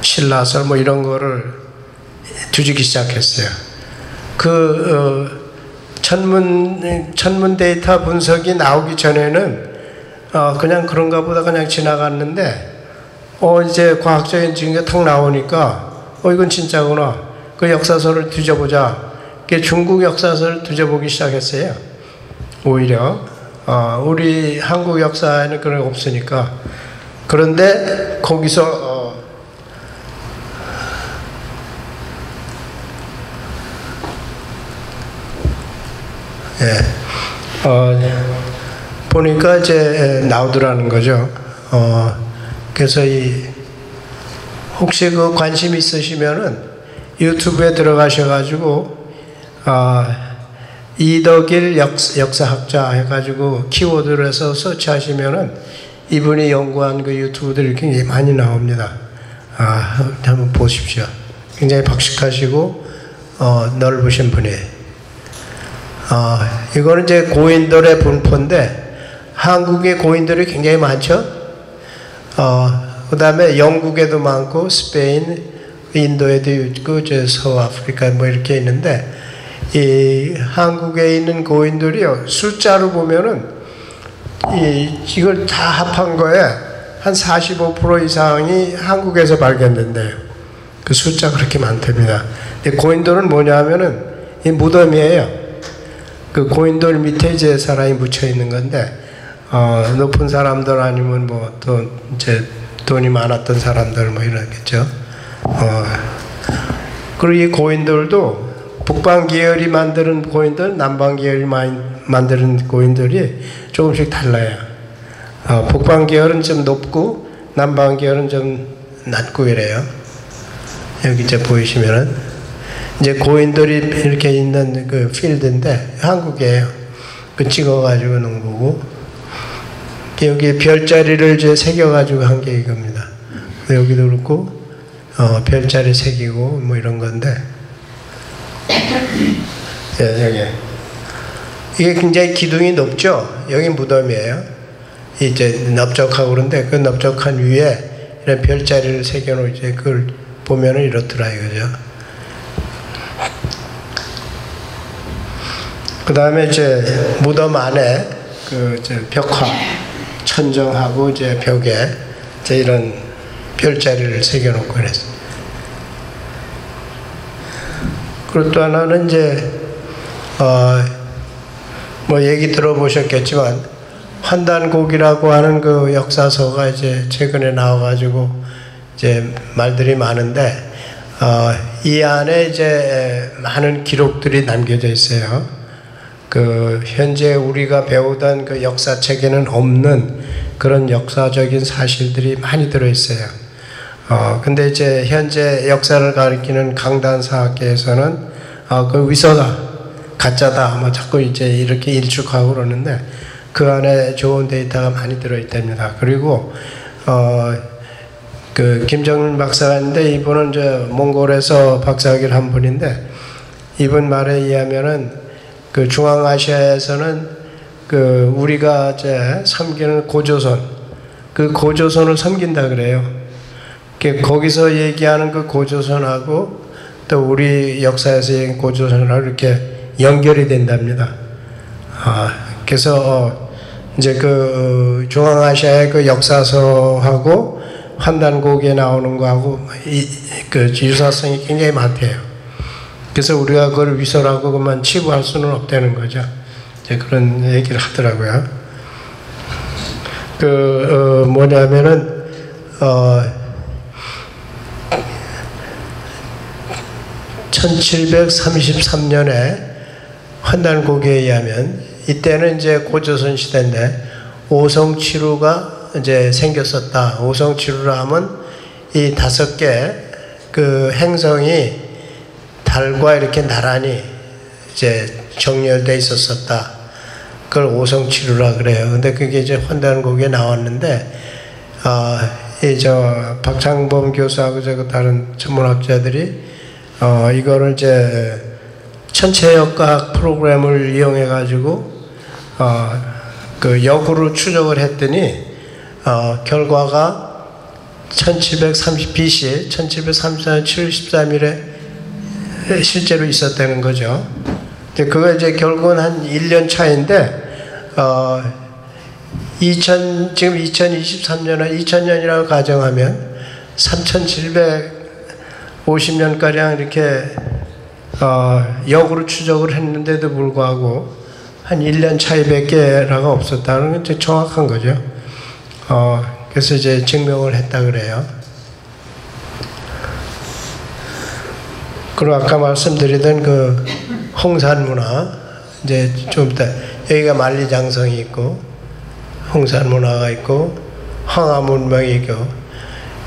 신라설 뭐 이런 거를 뒤지기 시작했어요. 천문 데이터 분석이 나오기 전에는 그냥 그런가 보다 그냥 지나갔는데, 이제 과학적인 증거가 탁 나오니까 이건 진짜구나. 그 역사서를 뒤져보자. 중국 역사서를 뒤져보기 시작했어요. 오히려 우리 한국 역사에는 그런 게 없으니까. 그런데 거기서 보니까 이제 나오더라는 거죠. 그래서 혹시 그 관심 있으시면은 유튜브에 들어가셔가지고 이덕일 역사학자 해가지고 키워드를 해서 서치하시면은 이분이 연구한 그 유튜브들이 굉장히 많이 나옵니다. 한번 보십시오. 굉장히 박식하시고 넓으신 분이에요. 이거는 이제 고인돌의 분포인데, 한국의 고인돌이 굉장히 많죠. 그 다음에 영국에도 많고, 스페인, 인도에도 있고, 서아프리카 뭐 이렇게 있는데, 이 한국에 있는 고인돌이요, 숫자로 보면은 이걸 다 합한 거에 한 45% 이상이 한국에서 발견된대요. 그 숫자가 그렇게 많답니다. 근데 고인돌은 뭐냐 하면은 이 무덤이에요. 그 고인돌 밑에 이제 사람이 묻혀 있는 건데, 높은 사람들 아니면 뭐 또 이제 돈이 많았던 사람들 뭐 이러겠죠. 그리고 이 고인들도 북방 계열이 만드는 고인들, 남방 계열이 만드는 고인들이 조금씩 달라요. 북방 계열은 좀 높고 남방 계열은 좀 낮고 이래요. 여기 이제 보이시면은 이제 고인들이 이렇게 있는 그 필드인데 한국이에요. 그 찍어가지고 놓은 거고 여기 별자리를 이제 새겨가지고 한 게 이겁니다. 여기도 그렇고 별자리 새기고 뭐 이런 건데 여기 이게 굉장히 기둥이 높죠. 여기 무덤이에요. 이제 넓적하고 그런데 그 넓적한 위에 이런 별자리를 새겨놓고 이제 그걸 보면은 이렇더라 이거죠. 그 다음에 이제 무덤 안에 그 이제 벽화 천정하고 이제 벽에 이제 이런 별자리를 새겨놓고 그랬어요. 그리고 또 하나는 이제 뭐 얘기 들어보셨겠지만 환단곡이라고 하는 그 역사서가 이제 최근에 나와가지고 이제 말들이 많은데 이 안에 이제 많은 기록들이 남겨져 있어요. 그 현재 우리가 배우던 그 역사책에는 없는 그런 역사적인 사실들이 많이 들어 있어요. 근데 이제 현재 역사를 가리키는 강단사학계에서는 그 위서다, 가짜다, 뭐 자꾸 이제 이렇게 일축하고 그러는데 그 안에 좋은 데이터가 많이 들어 있답니다. 그리고 그 김정일 박사가 있는데 이분은 이제 몽골에서 박사학위를 한 분인데 이분 말에 의하면은 그 중앙아시아에서는 그 우리가 이제 섬기는 고조선, 그 고조선을 섬긴다 그래요. 거기서 얘기하는 그 고조선하고 또 우리 역사에서 얘기하는 고조선하고 이렇게 연결이 된답니다. 그래서 이제 그 중앙아시아의 그 역사서하고 환단곡에 나오는 거하고 그 유사성이 굉장히 많대요. 그래서 우리가 그걸 위서라고 그만 치부할 수는 없다는 거죠. 이제 그런 얘기를 하더라고요. 뭐냐면은, 1733년에 환단곡에 의하면, 이때는 이제 고조선 시대인데, 오성치루가 이제 생겼었다. 오성치루라 하면 이 5개 그 행성이 달과 이렇게 나란히 이제 정렬되어 있었었다. 그걸 오성치루라 그래요. 근데 그게 이제 환단곡에 나왔는데, 박창범 교수하고 다른 전문학자들이, 이거를 이제 천체역학 프로그램을 이용해가지고, 그 역으로 추적을 했더니, 결과가 1730 BC, 1734년 7월 13일에 실제로 있었다는 거죠. 그거 이제 결국은 한 1년 차인데, 지금 2023년에 2000년이라고 가정하면 3750년가량 이렇게, 역으로 추적을 했는데도 불구하고 한 1년 차이밖에 없었다는 건 정확한 거죠. 그래서 이제 증명을 했다 그래요. 그리고 아까 말씀드리던 그 홍산문화, 이제 좀 이따 여기가 만리장성이 있고 홍산문화가 있고 황하문명이 있고,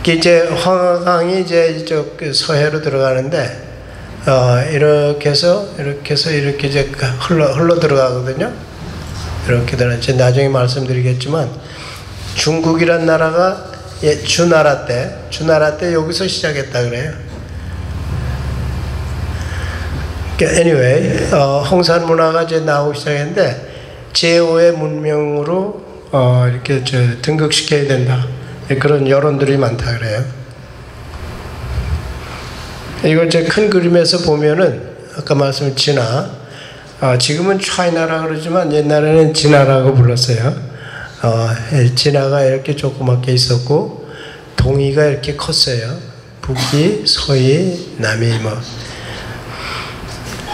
이제 황하강이 이제 이쪽 서해로 들어가는데 이렇게 해서 이렇게 이제 흘러 들어가거든요. 이렇게 들어. 이제 나중에 말씀드리겠지만 중국이란 나라가 주나라 때 여기서 시작했다 그래요. anyway, 홍산 문화가 이제 나오기 시작했는데 제5의 문명으로 이렇게 등극시켜야 된다. 그런 여론들이 많다 그래요. 이걸 이제 큰 그림에서 보면은 아까 말씀한 진화, 지금은 차이나라 그러지만 옛날에는 진화라고 불렀어요. 진화가 이렇게 조그맣게 있었고 동이가 이렇게 컸어요. 북이, 서이, 남이 뭐.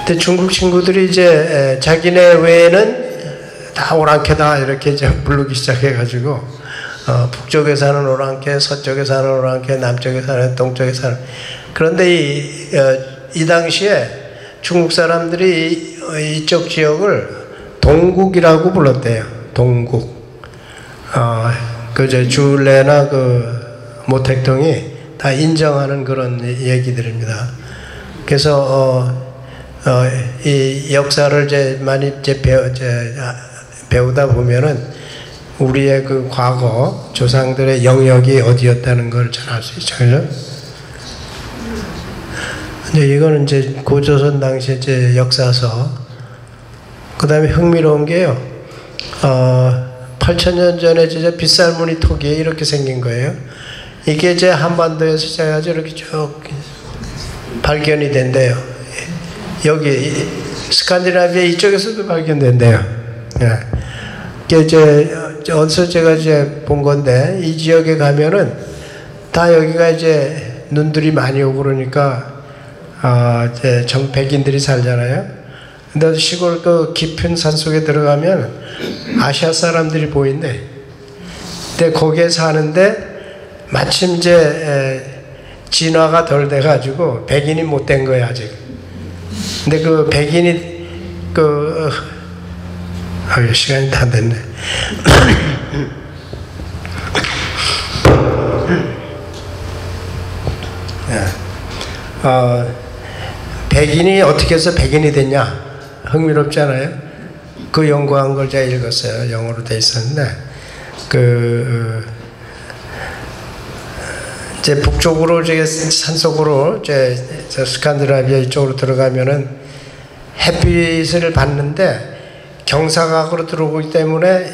근데 중국 친구들이 이제 자기네 외에는 다 오랑캐다 이렇게 이제 부르기 시작해가지고 북쪽에 사는 오랑캐, 서쪽에 사는 오랑캐, 남쪽에 사는, 동쪽에 사는. 그런데 이 당시에 중국 사람들이 이쪽 지역을 동국이라고 불렀대요. 동국. 주례나 모택동이 다 인정하는 그런 얘기들입니다. 그래서 이 역사를 이제 많이 배우다 보면은 우리의 그 과거 조상들의 영역이 어디였다는 걸 잘 알 수 있죠, 그죠? 근데 이거는 이제 고조선 당시 이제 역사서. 그 다음에 흥미로운 게요. 8,000년 전에 이제 빗살무늬 토기에 이렇게 생긴 거예요. 이게 이제 한반도에서 시작해서 이렇게 쭉 발견이 된대요. 여기 스칸디나비아 이쪽에서도 발견된대요. 예. 이게 이제 어디서 제가 이제 본 건데 이 지역에 가면은 다 여기가 이제 눈들이 많이 오고 그러니까 이제 백인들이 살잖아요. 근데 시골 그 깊은 산 속에 들어가면 아시아 사람들이 보인대. 근데 거기에 사는데 마침 이제 진화가 덜 돼가지고 백인이 못 된 거예요 아직. 근데 그 백인이 시간이 다 됐네. 백인이 어떻게 해서 백인이 됐냐? 흥미롭잖아요. 그 연구한 걸 제가 읽었어요. 영어로 돼 있었는데 이제 북쪽으로 이제 산속으로 이제 스칸디나비아 이쪽으로 들어가면은 햇빛을 받는데 경사각으로 들어오기 때문에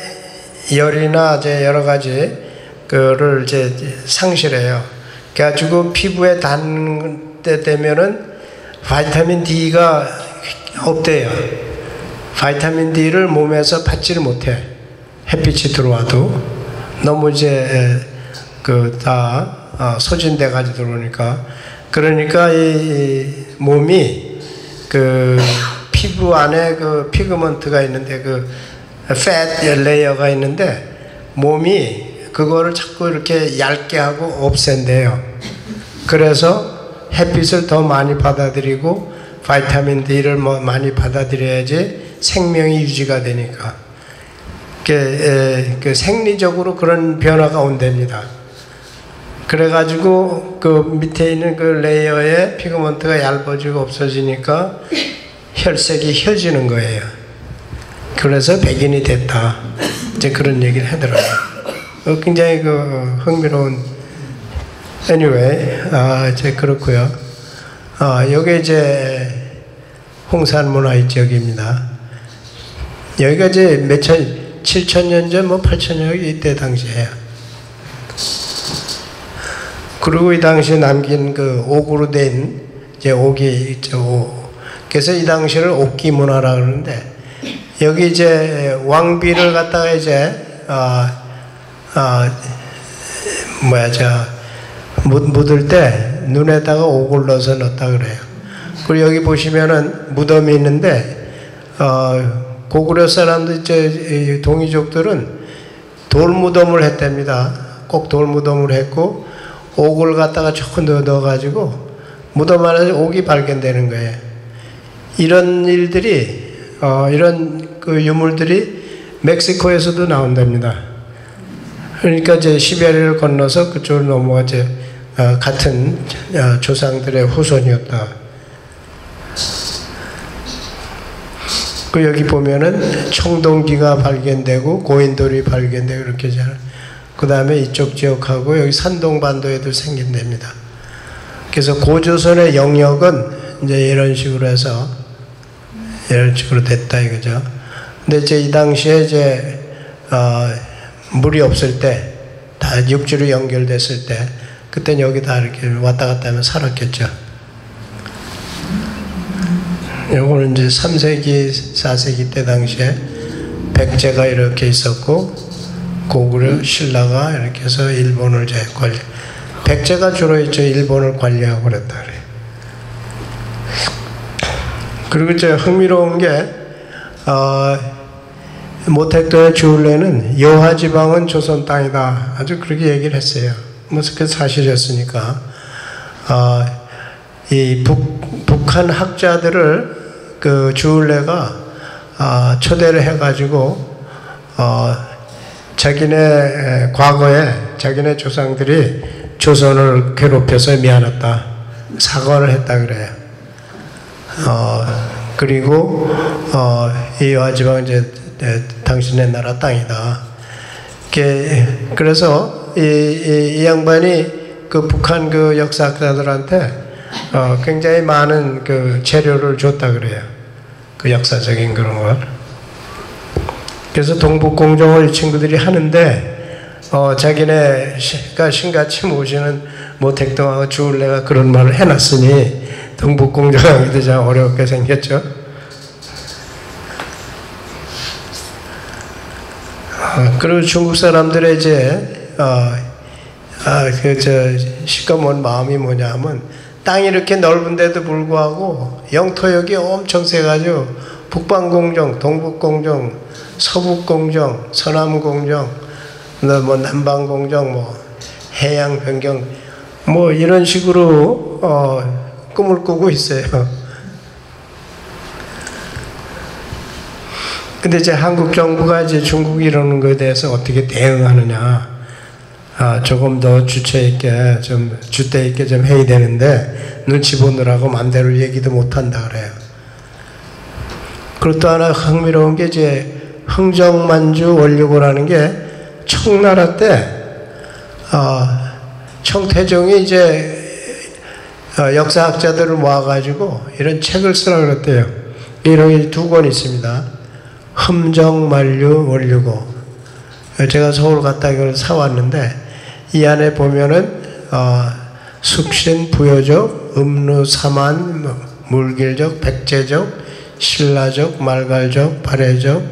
열이나 이제 여러 가지 그를 이제 상실해요. 그래가지고 피부에 닿는 때 되면은 바이타민 D가 없대요. 바이타민 D를 몸에서 받지를 못해. 햇빛이 들어와도 너무 이제 다 소진돼 가지고 들어오니까. 그러니까 이 몸이 피부 안에 피그먼트가 있는데 fat 레이어가 있는데 몸이 그거를 자꾸 이렇게 얇게 하고 없앤대요. 그래서 햇빛을 더 많이 받아들이고 바이타민 D를 많이 받아들여야지 생명이 유지가 되니까. 생리적으로 그런 변화가 온답니다. 그래가지고 밑에 있는 레이어에 피그먼트가 얇아지고 없어지니까 혈색이 혀지는 거예요. 그래서 백인이 됐다. 이제 그런 얘기를 하더라고요. 굉장히 흥미로운. anyway, 이제 그렇고요. 여기 이제 홍산문화의 지역입니다. 여기가 이제 7,000년 전, 8,000년 이때 당시에요. 그리고 이 당시에 남긴 옥으로 된 이제 옥이 있죠. 그래서 이 당시를 옥기 문화라 그러는데 여기 이제 왕비를 갖다가 이제 묻을 때 눈에다가 옥을 넣어서 넣었다 그래요. 그리고 여기 보시면은 무덤이 있는데 고구려 사람들 이제 동이족들은 돌무덤을 했답니다. 꼭 돌무덤을 했고 옥을 갖다가 조금 넣어가지고 무덤 안에서 옥이 발견되는 거예요. 이런 일들이 이런 유물들이 멕시코에서도 나온답니다. 그러니까 이제 시베리아를 건너서 그쪽으로 넘어가 이제 같은 조상들의 후손이었다. 여기 보면은 청동기가 발견되고 고인돌이 발견되고 이렇게 잘. 그 다음에 이쪽 지역하고 여기 산동반도에도 생긴답니다. 그래서 고조선의 영역은 이제 이런 식으로 해서 이런 식으로 됐다 이거죠. 근데 이제 이 당시에 이제 물이 없을 때, 다 육지로 연결됐을 때, 그때는 여기 다 이렇게 왔다 갔다 하면 살았겠죠. 요거는 이제 3세기, 4세기 때 당시에 백제가 이렇게 있었고, 고구려 신라가 이렇게 해서 일본을 이제 백제가 주로 이제 일본을 관리하고 그랬다 그래요. 그리고 이제 흥미로운 게, 모택도의 주울레는 여화 지방은 조선 땅이다. 아주 그렇게 얘기를 했어요. 뭐 그 사실이었으니까. 이 북한 학자들을 그 주울레가 초대를 해가지고 자기네 과거에 자기네 조상들이 조선을 괴롭혀서 미안했다 사과를 했다 그래요. 그리고 이 여화지방은 이제 당신의 나라 땅이다. 그래서 이 양반이 그 북한 그 역사학자들한테 굉장히 많은 그 재료를 줬다 그래요. 그 역사적인 그런 걸. 그래서 동북공정을 이 친구들이 하는데 자기네가 신같이 모시는 모택동하고 주울레가 그런 말을 해놨으니 동북공정하기도 참 어렵게 생겼죠. 그리고 중국 사람들의 이제 시커먼 마음이 뭐냐면 땅이 이렇게 넓은데도 불구하고 영토역이 엄청 세가지고 북방공정, 동북공정, 서북공정, 서남공정, 뭐 남방공정, 뭐 해양변경, 뭐 이런 식으로 꿈을 꾸고 있어요. 근데 이제 한국 정부가 이제 중국이 이러는 것에 대해서 어떻게 대응하느냐, 조금 더 주체 있게 좀 주대 있게 좀 해야 되는데 눈치 보느라고 맘대로 얘기도 못 한다 그래요. 그리고 또 하나 흥미로운 게 이제 흥정만주 원류고라는 게 청나라 때 청태종이 이제 역사학자들을 모아가지고 이런 책을 쓰라 그랬대요. 이런 게 두 권 있습니다. 흠정만류 원류고. 제가 서울 갔다 이걸 사왔는데 이 안에 보면은 숙신, 부여족, 음루, 사만, 물길족, 백제족, 신라족, 말갈족, 발해족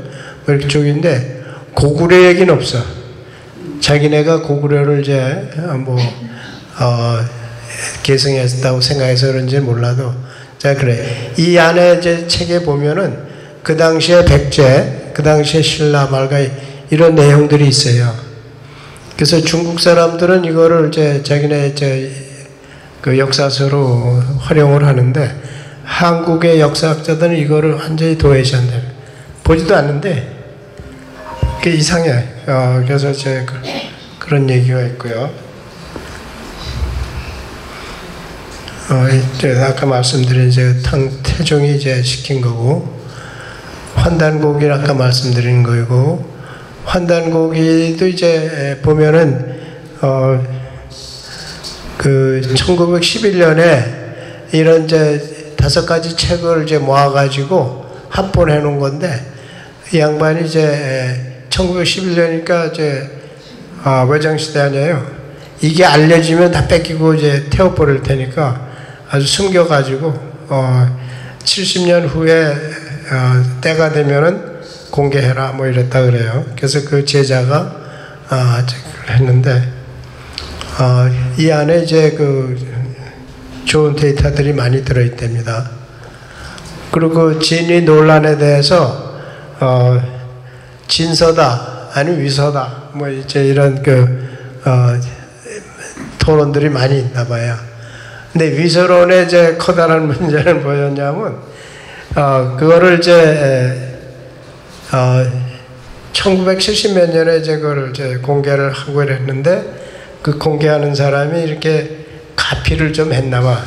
뭐 이렇게 쪽인데 고구려 얘기는 없어. 자기네가 고구려를 이제 계승했다고 생각해서 그런지 몰라도 자 그래 이 안에 이제 책에 보면은 그 당시에 백제, 그 당시에 신라, 말갈 이런 내용들이 있어요. 그래서 중국 사람들은 이거를 이제 자기네 그 역사서로 활용을 하는데 한국의 역사학자들은 이거를 완전히 도외시한대. 보지도 않는데 그게 이상해. 그래서 이제 그런 얘기가 있고요. 이제 아까 말씀드린 이제 태종이 이제 시킨 거고 환단고기를 아까 말씀드린 거이고. 환단고기도 이제 보면은 그 1911년에 이런 이제 5가지 책을 이제 모아가지고 합본해 놓은 건데 이 양반이 이제 1911년이니까 이제 외정시대 아니에요. 이게 알려지면 다 뺏기고 이제 태워버릴 테니까 아주 숨겨가지고 70년 후에 때가 되면은 공개해라 뭐 이랬다 그래요. 그래서 그 제자가 했는데 이 안에 이제 그 좋은 데이터들이 많이 들어있답니다. 그리고 진위 논란에 대해서 진서다 아니 위서다 뭐 이제 이런 그 토론들이 많이 있나 봐요. 근데 위서론의 이제 커다란 문제는 뭐였냐면 그거를 이제 1970몇 년에 이제 그걸 이제 공개를 하고 했는데 그 공개하는 사람이 이렇게 가피를 좀 했나봐.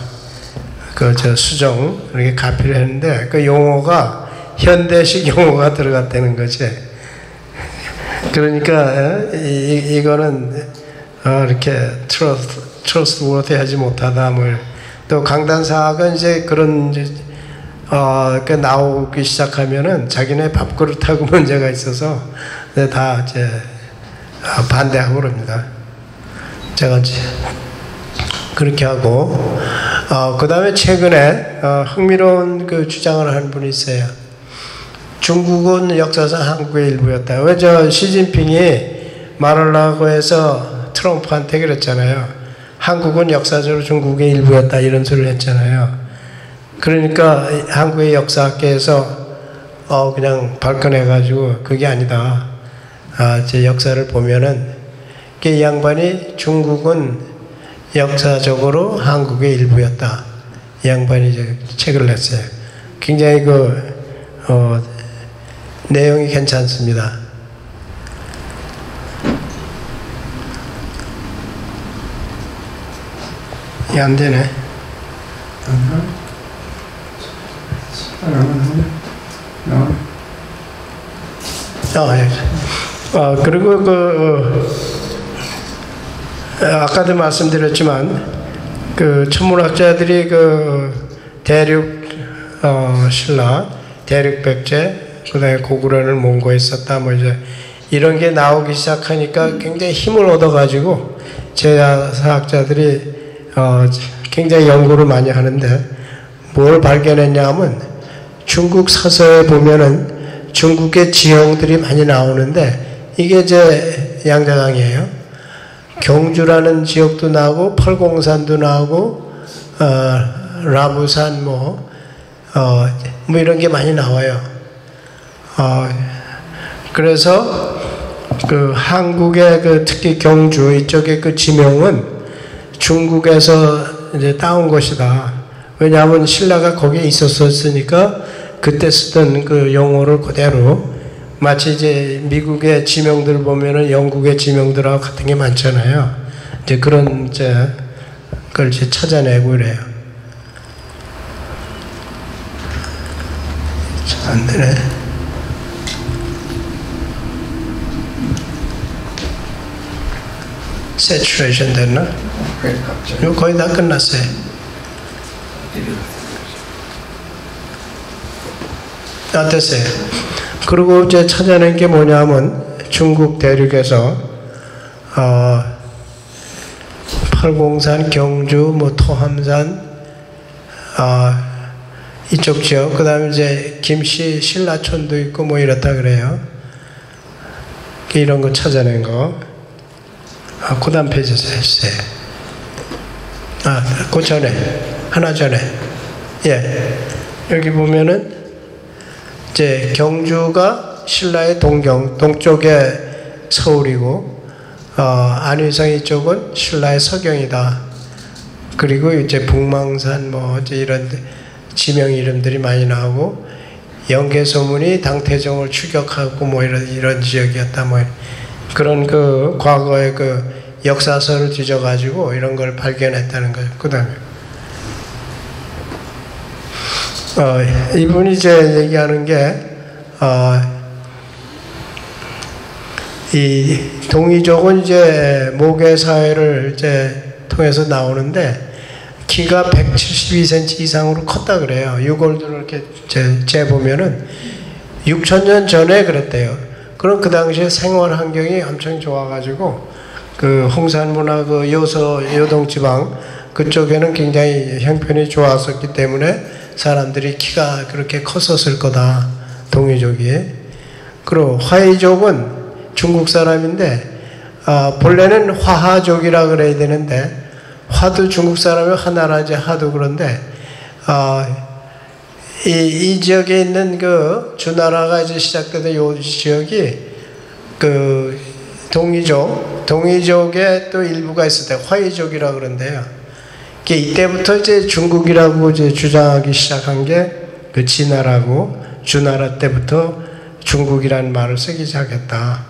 그 수정 이렇게 가피를 했는데 그 용어가 현대식 용어가 들어갔다는 거지. 그러니까 이거는 이렇게 trustworthy하지 못하다. 뭐 또 강단사학은 이제 그런 그 나오기 시작하면은 자기네 밥그릇하고 문제가 있어서 다 이제 반대하고 그럽니다. 제가 이제 그렇게 하고 그 다음에 최근에 흥미로운 그 주장을 하는 분이 있어요. 중국은 역사상 한국의 일부였다. 왜 저 시진핑이 말하려고 해서 트럼프한테 그랬잖아요. 한국은 역사적으로 중국의 일부였다 이런 소리를 했잖아요. 그러니까 한국의 역사학계에서 그냥 발끈해가지고 그게 아니다. 제 역사를 보면은 이 양반이 중국은 역사적으로 한국의 일부였다. 이 양반이 이제 책을 냈어요. 굉장히 내용이 괜찮습니다. 이게 안 되네. 그리고 아까도 말씀드렸지만 천문학자들이 대륙 신라, 대륙 백제, 그다음에 고구려를 몽고에 있었다 뭐 이제 이런 게 나오기 시작하니까 굉장히 힘을 얻어가지고 제사학자들이 굉장히 연구를 많이 하는데 뭘 발견했냐면 중국 서서에 보면은 중국의 지형들이 많이 나오는데 이게 이제 양자강이에요. 경주라는 지역도 나오고 펄공산도 나오고 라부산 뭐 이런 게 많이 나와요. 그래서 한국의 특히 경주 이쪽의 지명은 중국에서 이제 따온 것이다. 왜냐하면 신라가 거기에 있었으니까 그때 쓰던 용어를 그대로 마치 이제 미국의 지명들 보면은 영국의 지명들하고 같은 게 많잖아요. 이제 그런 걸 이제 찾아내고 그래요. 안 되네. 세츄레이션 됐나? 이거 거의 다 끝났어요. 됐어요. 그리고 이제 찾아낸 게 뭐냐면 중국 대륙에서 팔공산, 경주, 토함산 이쪽 지역, 그 다음에 이제 김씨 신라촌도 있고 뭐 이렇다 그래요. 이런 거 찾아낸 거. 그 다음 페이지에서 했어요. 그 전에, 하나 전에. 여기 보면은 이제 경주가 신라의 동쪽에 서울이고, 안위성 이쪽은 신라의 서경이다. 그리고 이제 북망산 뭐 이제 이런 지명 이름들이 많이 나오고, 영계소문이 당태종을 추격하고 뭐 이런 지역이었다 뭐 그런 과거의 역사서를 뒤져가지고 이런 걸 발견했다는 거예요. 그 다음에 이분이 이제 얘기하는 게 이 동이족은 이제 모계 사회를 이제 통해서 나오는데 키가 172cm 이상으로 컸다 그래요. 유골들을 이렇게 재보면은 6,000년 전에 그랬대요. 그럼 그 당시에 생활 환경이 엄청 좋아가지고 홍산문화 요동지방 그쪽에는 굉장히 형편이 좋았었기 때문에 사람들이 키가 그렇게 컸었을 거다. 동이족이. 그리고 화이족은 중국 사람인데 본래는 화하족이라 그래야 되는데 화도 중국 사람이 화나라지 하도 그런데 이 지역에 있는 주나라가 이제 시작되던 이 지역이 동이족의 또 일부가 있을 때 화이족이라 그런데요. 이때부터 이제 중국이라고 이제 주장하기 시작한 게 진나라고 주나라 때부터 중국이라는 말을 쓰기 시작했다.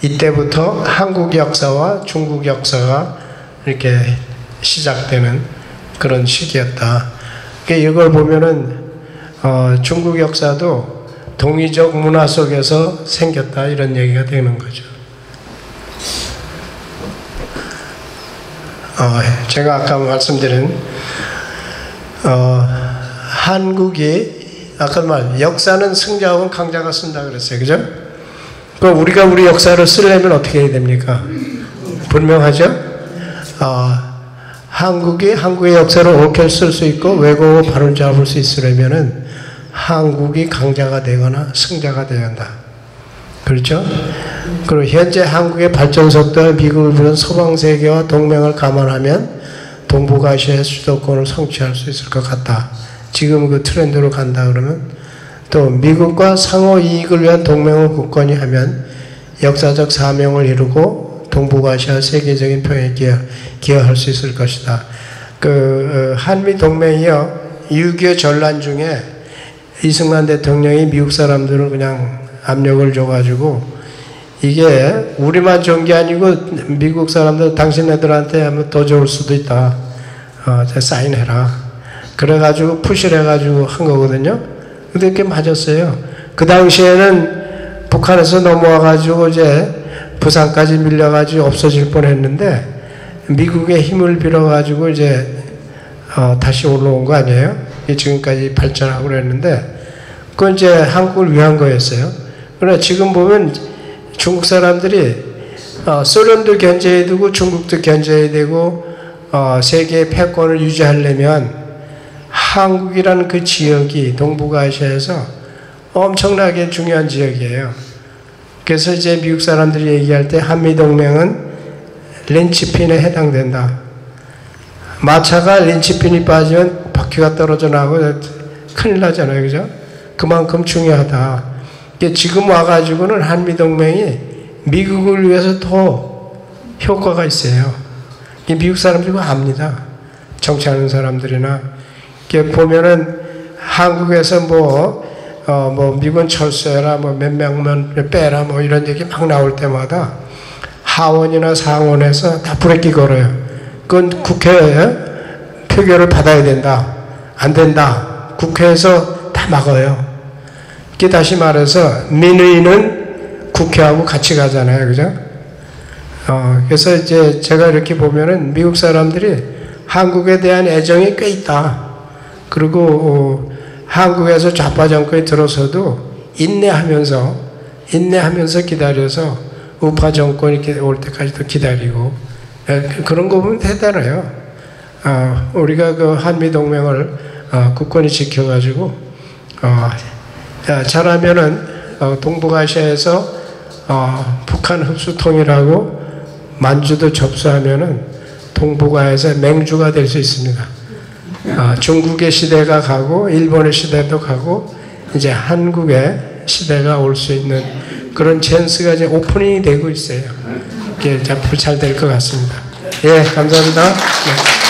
이때부터 한국 역사와 중국 역사가 이렇게 시작되는 그런 시기였다. 이걸 보면은 중국 역사도 동이족 문화 속에서 생겼다 이런 얘기가 되는 거죠. 제가 아까 말씀드린 한국이 아까 역사는 승자하고 강자가 쓴다 그랬어요. 그죠? 그럼 우리가 우리 역사를 쓰려면 어떻게 해야 됩니까? 분명하죠? 한국이 한국의 역사를 옳게 쓸 수 있고 왜곡을 바로 잡을 수 있으려면은 한국이 강자가 되거나 승자가 되어야 한다. 그렇죠? 그리고 현재 한국의 발전 속도와 미국을 부른 서방 세계와 동맹을 감안하면 동북아시아의 수도권을 성취할 수 있을 것 같다. 지금 그 트렌드로 간다 그러면 또 미국과 상호 이익을 위한 동맹을 굳건히 하면 역사적 사명을 이루고 동북아시아 세계적인 평화에 기여할 수 있을 것이다. 한미 동맹이요, 6.25 전란 중에 이승만 대통령이 미국 사람들을 그냥 압력을 줘가지고, 이게 우리만 좋은 게 아니고 미국 사람들 당신네들한테 하면 더 좋을 수도 있다. 사인해라. 그래가지고 푸시를 해가지고 한 거거든요. 근데 그게 맞았어요. 그 당시에는 북한에서 넘어와가지고 이제 부산까지 밀려가지고 없어질 뻔했는데 미국의 힘을 빌어가지고 이제 다시 올라온 거 아니에요? 지금까지 발전하고 그랬는데 그건 이제 한국을 위한 거였어요. 그러나 지금 보면 중국 사람들이 소련도 견제해야 되고 중국도 견제해야 되고 세계의 패권을 유지하려면 한국이라는 그 지역이 동북아시아에서 엄청나게 중요한 지역이에요. 그래서 이제 미국 사람들이 얘기할 때 한미동맹은 린치핀에 해당된다. 마차가 린치핀이 빠지면 바퀴가 떨어져 나고 큰일 나잖아요. 그죠? 그만큼 중요하다. 지금 와가지고는 한미동맹이 미국을 위해서 더 효과가 있어요. 미국 사람들이 압니다. 정치하는 사람들이나. 보면은 한국에서 미군 철수해라, 몇 명만 빼라, 이런 얘기 막 나올 때마다 하원이나 상원에서 다 브레이크 걸어요. 그건 국회에 표결을 받아야 된다. 안 된다. 국회에서 다 막아요. 이게 다시 말해서 민의는 국회하고 같이 가잖아요. 그죠? 그래서 이제 제가 이렇게 보면은 미국 사람들이 한국에 대한 애정이 꽤 있다. 그리고 한국에서 좌파 정권이 들어서도 인내하면서 기다려서 우파 정권이 올 때까지도 기다리고 그런 거 보면 대단해요. 우리가 그 한미동맹을 굳건히 지켜가지고 잘하면은 동북아시아에서 북한 흡수 통일하고 만주도 접수하면은 동북아에서 맹주가 될 수 있습니다. 중국의 시대가 가고 일본의 시대도 가고 이제 한국의 시대가 올 수 있는 그런 찬스가 이제 오프닝이 되고 있어요. 이게 앞으로 잘 될 것 같습니다. 예, 감사합니다. 네.